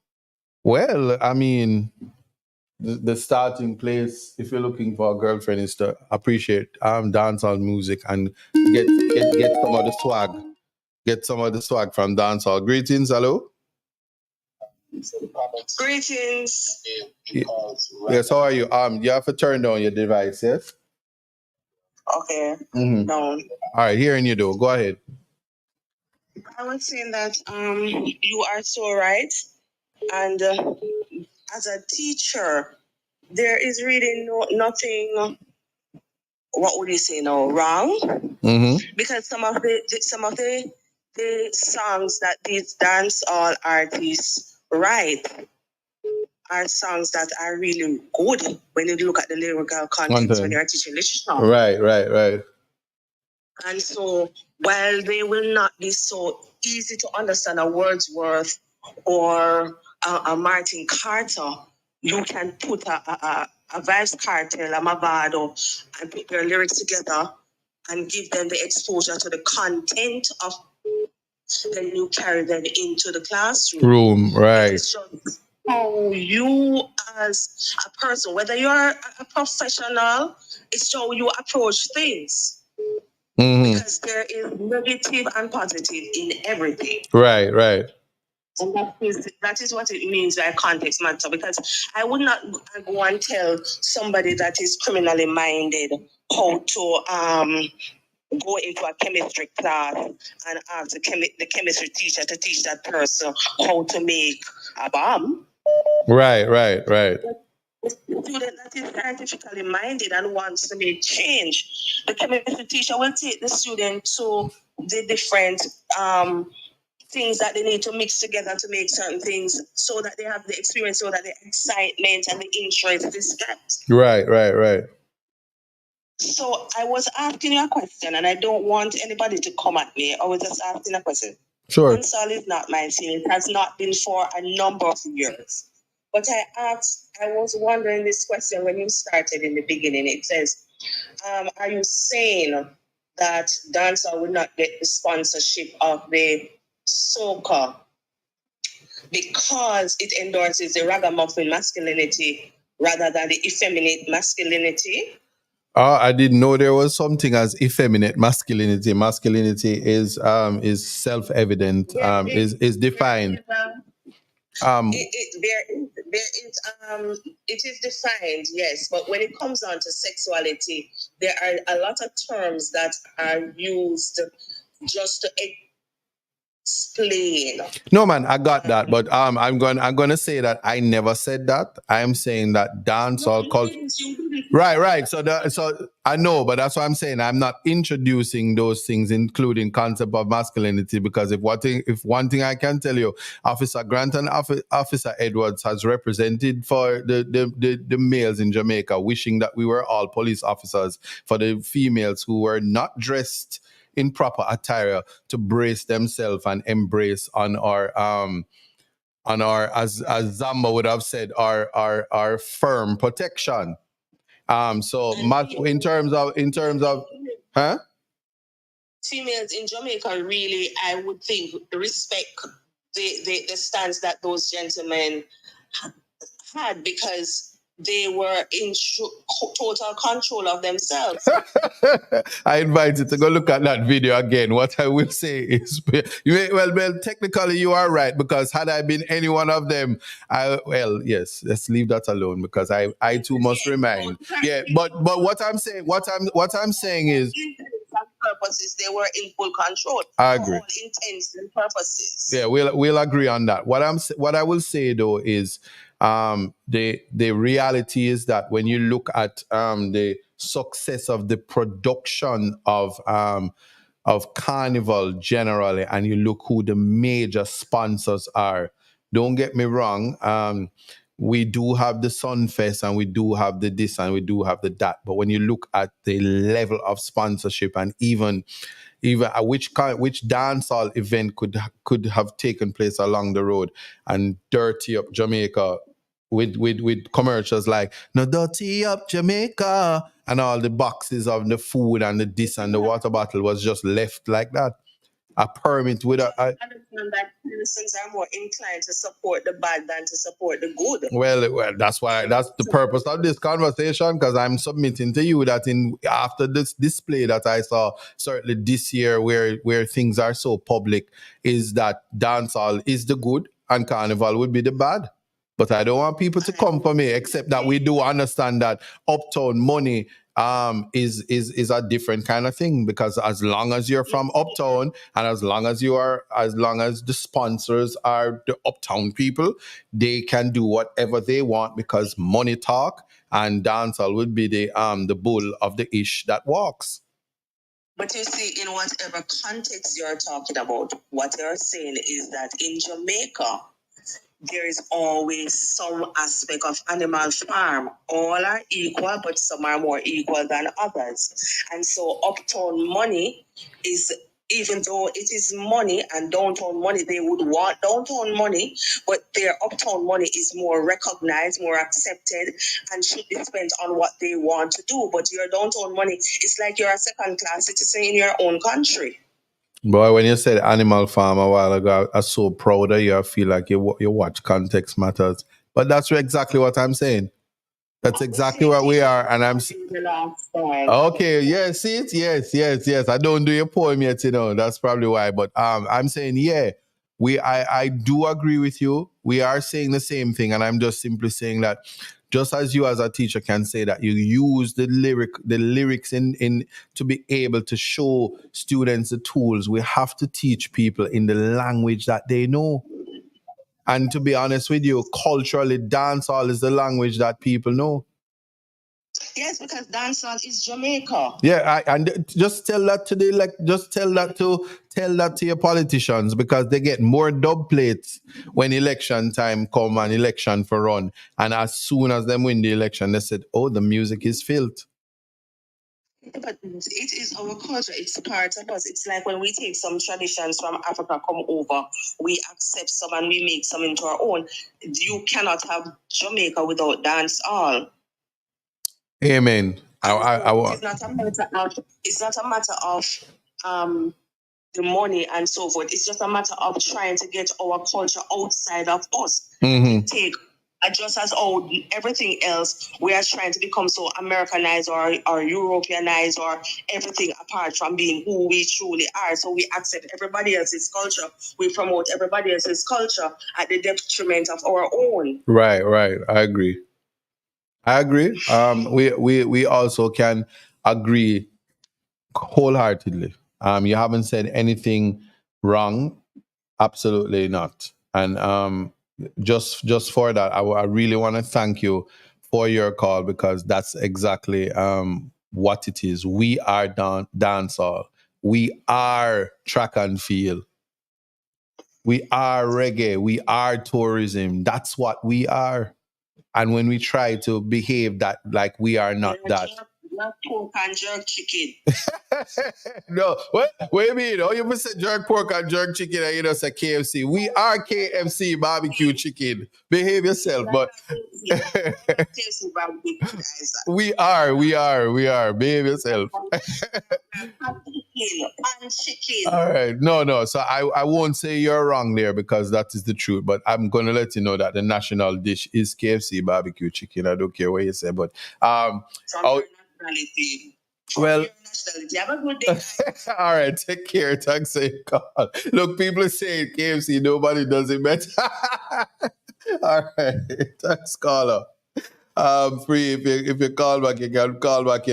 Well, I mean, the starting place, if you're looking for a girlfriend, is to appreciate dancehall music and get some of the swag. Get some of the swag from dancehall. Greetings, hello. Greetings. Yes, how are you? You have to turn down your device, yes? Okay. Mm-hmm. No. All right, hearing you though. Go ahead. I was saying that you are so right, and as a teacher, there is really nothing. What would you say now? Wrong? Mm-hmm. Because some of the songs that these dancehall artists write are songs that are really good when you look at the lyrical contents when you're teaching literature. Right. And so while they will not be so easy to understand a Wordsworth or a Martin Carter, you can put a Vibes Cartel, a Mavado, and put their lyrics together and give them the exposure to the content of, then you carry them into the classroom. Right. It's just how you as a person, whether you're a professional, it's how you approach things. Mm-hmm. Because there is negative and positive in everything. Right. And that is what it means by context matter. Because I would not go and tell somebody that is criminally minded how to go into a chemistry class and ask the chemistry teacher to teach that person how to make a bomb. Right. The student that is scientifically minded and wants to make change, the chemistry teacher will take the student to the different things that they need to mix together to make certain things, so that they have the experience, so that the excitement and the interest is kept. Right. So I was asking you a question, and I don't want anybody to come at me. I was just asking a question. Sure. Dancehall is not my scene. It has not been for a number of years. But I was wondering this question when you started in the beginning. It says, are you saying that dancehall will not get the sponsorship of the soca because it endorses the ragamuffin masculinity rather than the effeminate masculinity? I didn't know there was something as effeminate masculinity. Masculinity is self-evident. Is defined. It is defined, yes, but when it comes on to sexuality, there are a lot of terms that are used just to explain. No, man, I got that, but I'm gonna say that I never said that. I'm saying that dancehall culture. Right. So I know, but that's what I'm saying. I'm not introducing those things, including concept of masculinity, because if one thing I can tell you, Officer Grant and Officer Edwards has represented for the males in Jamaica, wishing that we were all police officers, for the females who were not dressed in proper attire to brace themselves and embrace on our as Zamba would have said, our firm protection. So much in terms of huh? Females in Jamaica really, I would think, respect the stance that those gentlemen had, because they were in total control of themselves. I invite you to go look at that video again. What I will say is, well, technically you are right, because had I been any one of them, yes, let's leave that alone, because I too must remind. Yeah, but what I'm saying is, purposes, they were in full control. I agree. For all intents and purposes. Yeah, we'll agree on that. What I will say though is the reality is that when you look at the success of the production of Carnival generally, and you look who the major sponsors are. Don't get me wrong. We do have the Sunfest and we do have the this and we do have the that. But when you look at the level of sponsorship and even which dancehall event could have taken place along the road and dirty up Jamaica with commercials like "No dirty up Jamaica" and all the boxes of the food and the this and the water bottle was just left like that. A permit with I understand that citizens are more inclined to support the bad than to support the good. Well, that's the purpose of this conversation, because I'm submitting to you that after this display that I saw certainly this year where things are so public, is that dancehall is the good and Carnival would be the bad. But I don't want people to come for me, except that we do understand that uptown money is a different kind of thing, because as long as you're from uptown and as long as the sponsors are the uptown people, they can do whatever they want because money talk, and dancehall would be the bull of the ish that walks. But you see, in whatever context you're talking about, what you're saying is that in Jamaica, there is always some aspect of animal farm. All are equal, but some are more equal than others. And so uptown money is, even though it is money and downtown money, they would want downtown money, but their uptown money is more recognized, more accepted, and should be spent on what they want to do. But your downtown money, it's like you're a second-class citizen in your own country. Boy, when you said Animal Farm a while ago, I'm so proud of you. I feel like you watch Context Matters. But that's exactly what I'm saying. That's exactly what we are. And I'm... Okay, yeah, see it? Yes. I don't do your poem yet, That's probably why. But I'm saying, yeah, I do agree with you. We are saying the same thing. And I'm just simply saying that just as you as a teacher can say that you use the lyrics in to be able to show students the tools, we have to teach people in the language that they know. And to be honest with you, culturally, dancehall is the language that people know. Yes, because dancehall is Jamaica. Yeah, and just tell that to tell that to your politicians, because they get more dub plates when election time come and election for run. And as soon as them win the election, they said, "Oh, the music is filth." But it is our culture. It's part of us. It's like when we take some traditions from Africa, come over, we accept some and we make some into our own. You cannot have Jamaica without dancehall. Amen. It's not a matter of the money and so forth. It's just a matter of trying to get our culture outside of us. Mm-hmm. Just as everything else, we are trying to become so Americanized or Europeanized or everything apart from being who we truly are. So we accept everybody else's culture. We promote everybody else's culture at the detriment of our own. Right. I agree. We also can agree wholeheartedly. You haven't said anything wrong. Absolutely not. And just for that, I really want to thank you for your call, because that's exactly what it is. We are dancehall. We are track and field. We are reggae. We are tourism. That's what we are. And when we try to behave that like we are not that. Not pork and jerk chicken. No, what do you mean? Oh, you must say jerk pork and jerk chicken and you know say KFC. We are KFC barbecue chicken. Behave yourself, but we are. Behave yourself. All right. No. So I won't say you're wrong there, because that is the truth. But I'm going to let you know that the national dish is KFC barbecue chicken. I don't care what you say, but well, have a good day. all right, take care. Thanks for your call. Look, people are saying KFC, nobody does it better. All right, thanks, caller. Free, if you call back, you can call back,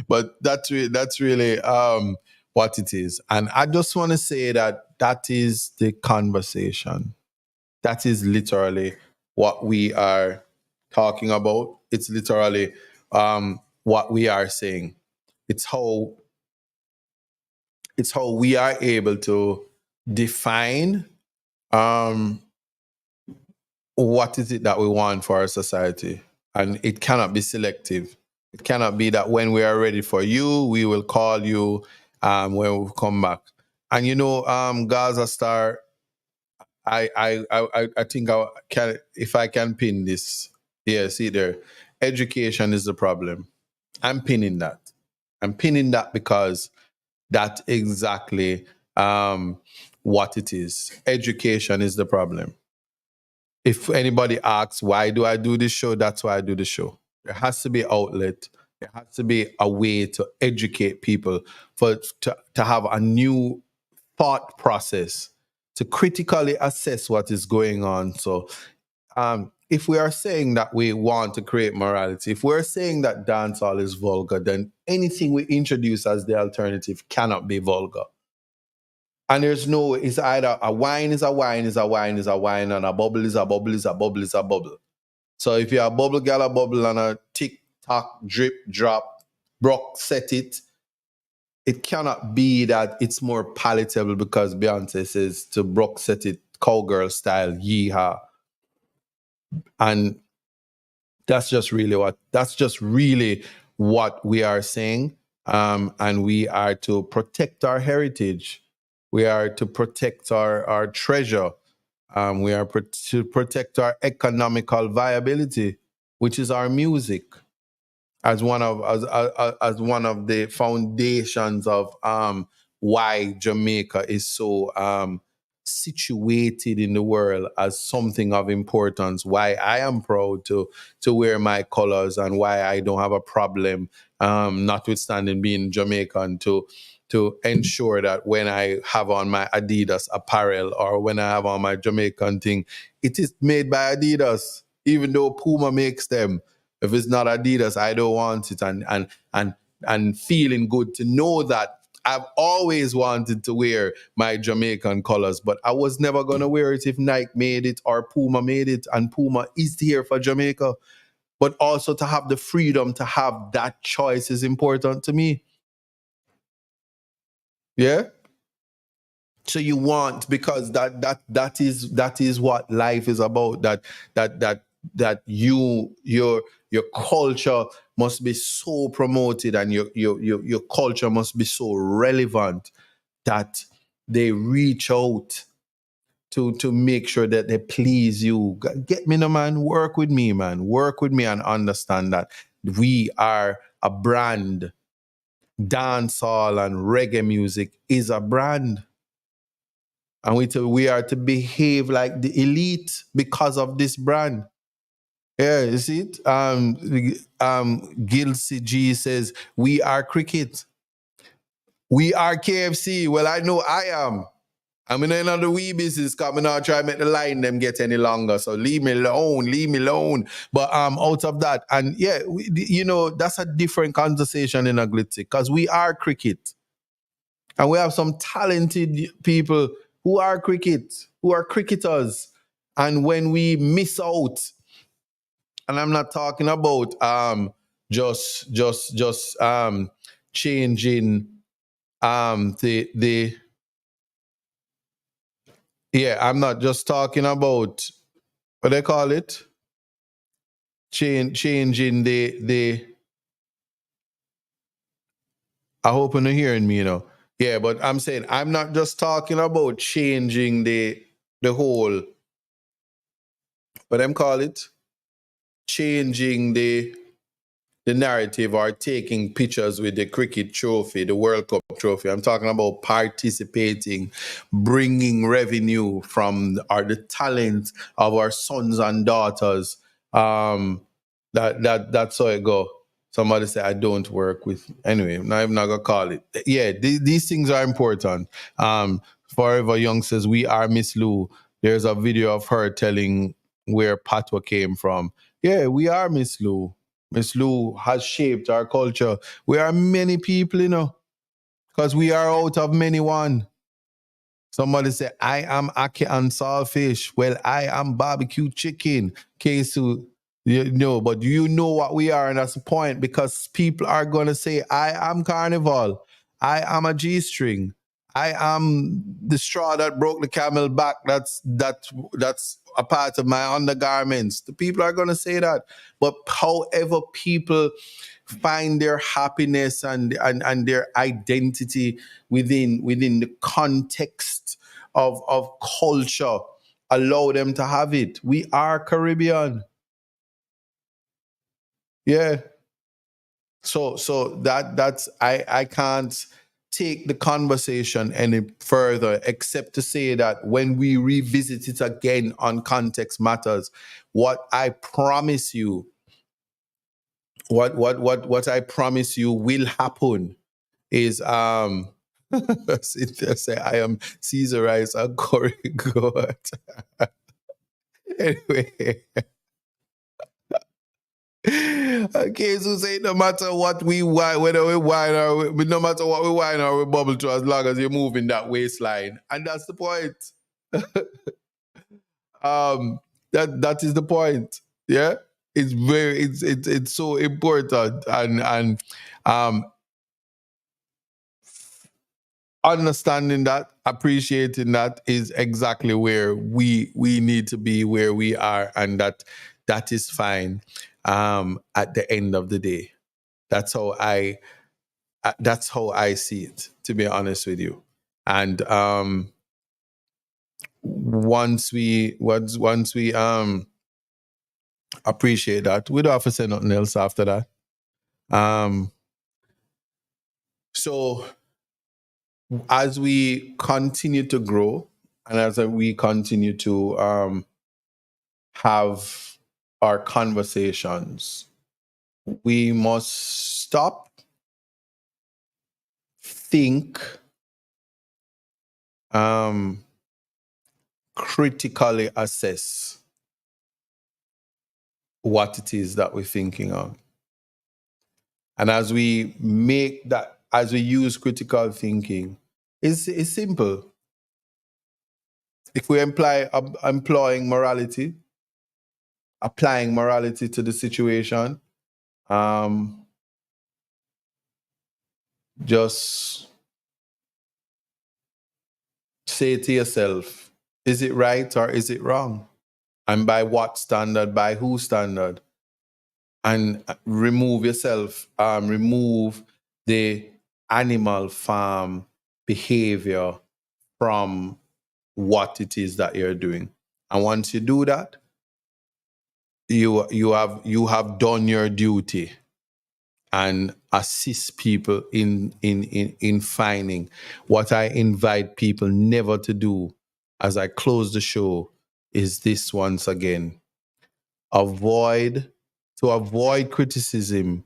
But that's really what it is. And I just want to say that is the conversation. That is literally what we are talking about. It's literally what we are saying. It's how we are able to define um, what is it that we want for our society. And it cannot be selective. It cannot be that when we are ready for you, we will call you when we come back. And Gaza Star, I think I can, if I can pin this. Yeah, see there. Education is the problem. I'm pinning that. I'm pinning that because that's exactly what it is. Education is the problem. If anybody asks, why do I do this show? That's why I do the show. There has to be outlet. There has to be a way to educate people to have a new thought process to critically assess what is going on. So if we are saying that we want to create morality, if we're saying that dancehall is vulgar, then anything we introduce as the alternative cannot be vulgar. And it's either a wine is a wine is a wine is a wine, and a bubble is a bubble is a bubble is a bubble. So if you're a bubble gal a bubble and a tick tock drip drop brock set it cannot be that it's more palatable because Beyonce says to brock set it cowgirl style yeehaw. And that's just really what we are saying. And we are to protect our heritage. We are to protect our treasure. We are to protect our economical viability, which is our music, as one of the foundations of why Jamaica is so situated in the world as something of importance. Why I am proud to wear my colors, and why I don't have a problem, notwithstanding being Jamaican, to ensure that when I have on my Adidas apparel or when I have on my Jamaican thing, it is made by Adidas, even though Puma makes them. If it's not Adidas, I don't want it. And feeling good to know that I've always wanted to wear my Jamaican colors, but I was never going to wear it if Nike made it or Puma made it. And Puma is here for Jamaica. But also to have the freedom to have that choice is important to me. Yeah? So you want, because that is what life is about. That your culture must be so promoted, and your culture must be so relevant that they reach out to make sure that they please you. Get me, no man. Work with me, man. Work with me and understand that we are a brand. Dancehall and reggae music is a brand. And we are to behave like the elite because of this brand. Yeah, you see it? Gilsey G says, we are cricket. We are KFC. Well, I know I am. I'm in another wee business coming out, try to make the line them get any longer. So leave me alone. But out of that, and yeah, that's a different conversation in Aglitzy, because we are cricket. And we have some talented people who are cricketers. And when we miss out, and I'm not talking about just changing the I'm not just talking about what they call it, changing the I hope you're hearing me, Yeah, but I'm saying I'm not just talking about changing the whole, what them call it, changing the narrative or taking pictures with the cricket trophy, the World Cup trophy. I'm talking about participating, bringing revenue from the talent of our sons and daughters. That's how it go. Somebody say I don't work with. Anyway, I'm not gonna call it. Yeah, these things are important. Forever Young says we are Miss Lou. There's a video of her telling where Patwa came from. Yeah, we are Miss Lou. Miss Lou, has shaped our culture. We are many people, because we are out of many one. Somebody say, I am ackee and saltfish. Well, I am barbecue chicken. Queso, but you know what we are, and that's the point, because people are going to say, I am Carnival. I am a G-string. I am the straw that broke the camel back. That's a part of my undergarments. The people are going to say that. But however people find their happiness and their identity within the context of culture, allow them to have it. We are Caribbean. Yeah. So that's I can't take the conversation any further except to say that when we revisit it again on Context Matters, what I promise you, what I promise you will happen is Cynthia say I am Caesarized and Corey goat. Anyway. Okay, so say no matter what we whine, whether we whine or no matter what we whine or we bubble to, as long as you're moving that waistline. And that's the point. That is the point. Yeah. It's so important. And understanding that, appreciating that is exactly where we need to be, where we are, and that is fine. At the end of the day, that's how I see it, to be honest with you. And once we appreciate that, we don't have to say nothing else after that. So as we continue to grow and as we continue to have our conversations, we must stop, think, critically assess what it is that we're thinking of. And as we use critical thinking, it's simple. If we applying morality to the situation, just say to yourself, is it right or is it wrong? And by what standard, by whose standard? And remove yourself, remove the animal farm behavior from what it is that you're doing. And once you do that, you have done your duty and assist people in finding. What I invite people never to do as I close the show is this once again. Avoid criticism.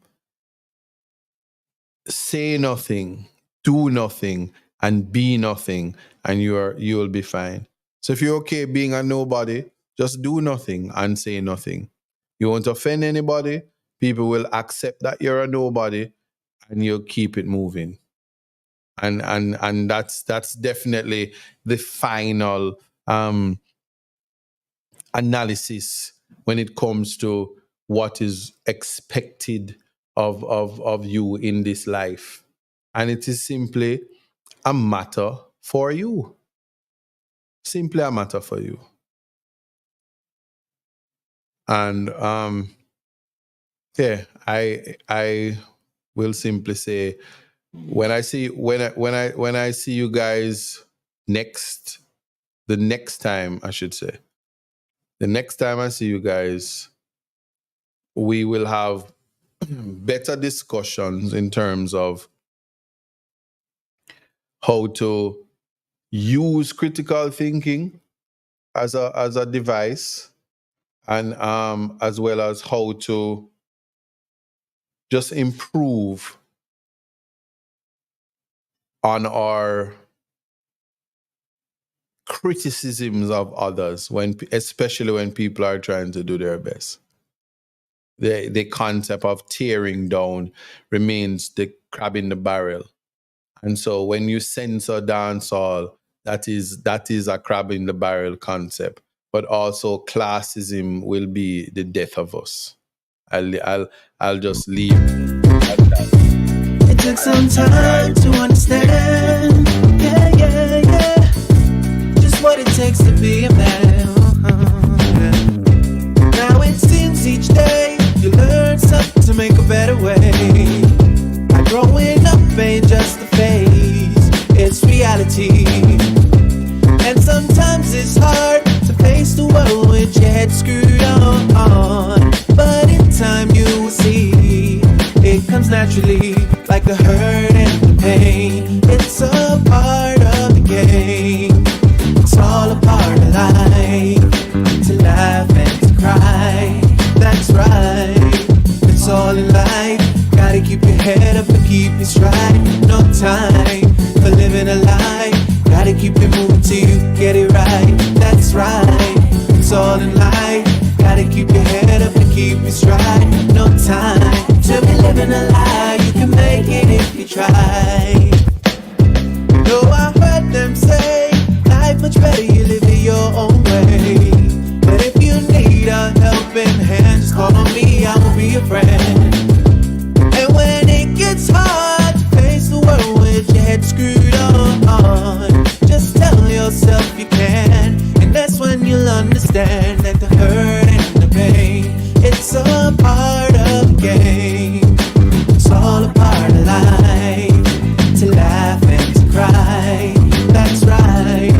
Say nothing, do nothing, and be nothing, and you'll be fine. So if you're okay being a nobody, just do nothing and say nothing. You won't offend anybody. People will accept that you're a nobody, and you'll keep it moving. And that's definitely the final analysis when it comes to what is expected of you in this life. And it is simply a matter for you. Simply a matter for you. And yeah, I will simply say, when I see you guys the next time I see you guys, we will have better discussions in terms of how to use critical thinking as a device, and as well as how to just improve on our criticisms of others, especially when people are trying to do their best. the concept of tearing down remains the crab in the barrel. And so when you censor dancehall, that is a crab in the barrel concept. But also classism will be the death of us. I'll just leave at that. It took some time to understand, yeah, just what it takes to be a man. Now it seems each day you learn something to make a better way. Growing up ain't just a phase, it's reality. And sometimes it's hard to face the world with your head screwed on. But in time you will see, it comes naturally, like the hurt and the pain. It's a part of the game. It's all a part of life, to laugh and to cry. That's right, it's all in life. Gotta keep your head up and keep it stride. No time for living a lie. Gotta keep it moving till you get it right. That's right, it's all in life. Gotta keep your head up and keep it stride. No time to be living a lie. You can make it if you try. No, I heard them say life much better you live it your own way. But if you need a helping hand, just call on me, I will be your friend. And when it gets hard to face the world with your head screwed on, just tell yourself you can. And that's when you'll understand that the hurt and the pain, it's a part of the game. It's all a part of life, to laugh and to cry. That's right,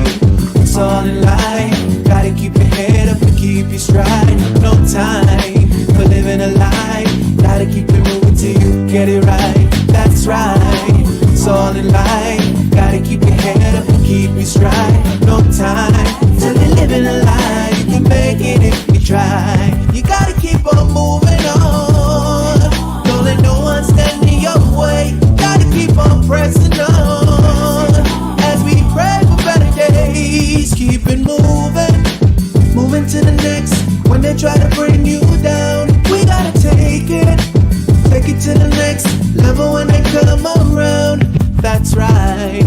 it's all in life. Gotta keep your head up and keep your stride. No time for living a lie. Gotta keep it moving till you get it right. That's right, it's all in life. Gotta keep your head up and keep your stride. No time to be living a lie. You can make it if you try. You gotta keep on moving on. Don't let no one stand in your way. Gotta keep on pressing on. As we pray for better days, keep it moving, moving to the next. When they try to bring you down, we gotta take it to the next level when they come around. That's right,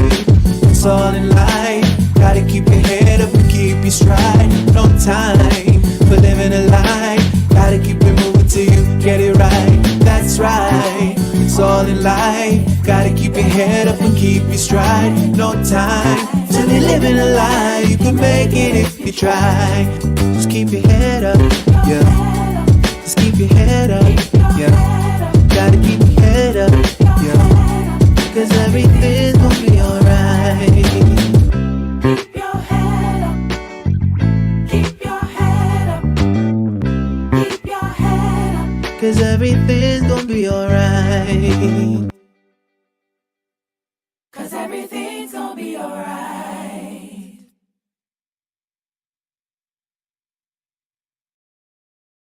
it's all in life. Gotta keep your head up and keep your stride. No time for living a lie. Gotta keep it moving till you get it right. That's right, it's all in life. Gotta keep your head up and keep your stride. No time to be living a lie. You can make it if you try. Just keep your head up, yeah. Just keep your head up, yeah. Gotta keep your head up, yeah. Cause everything's gonna be alright. Keep your head up. Keep your head up. Keep your head up. Cause everything's gonna be alright.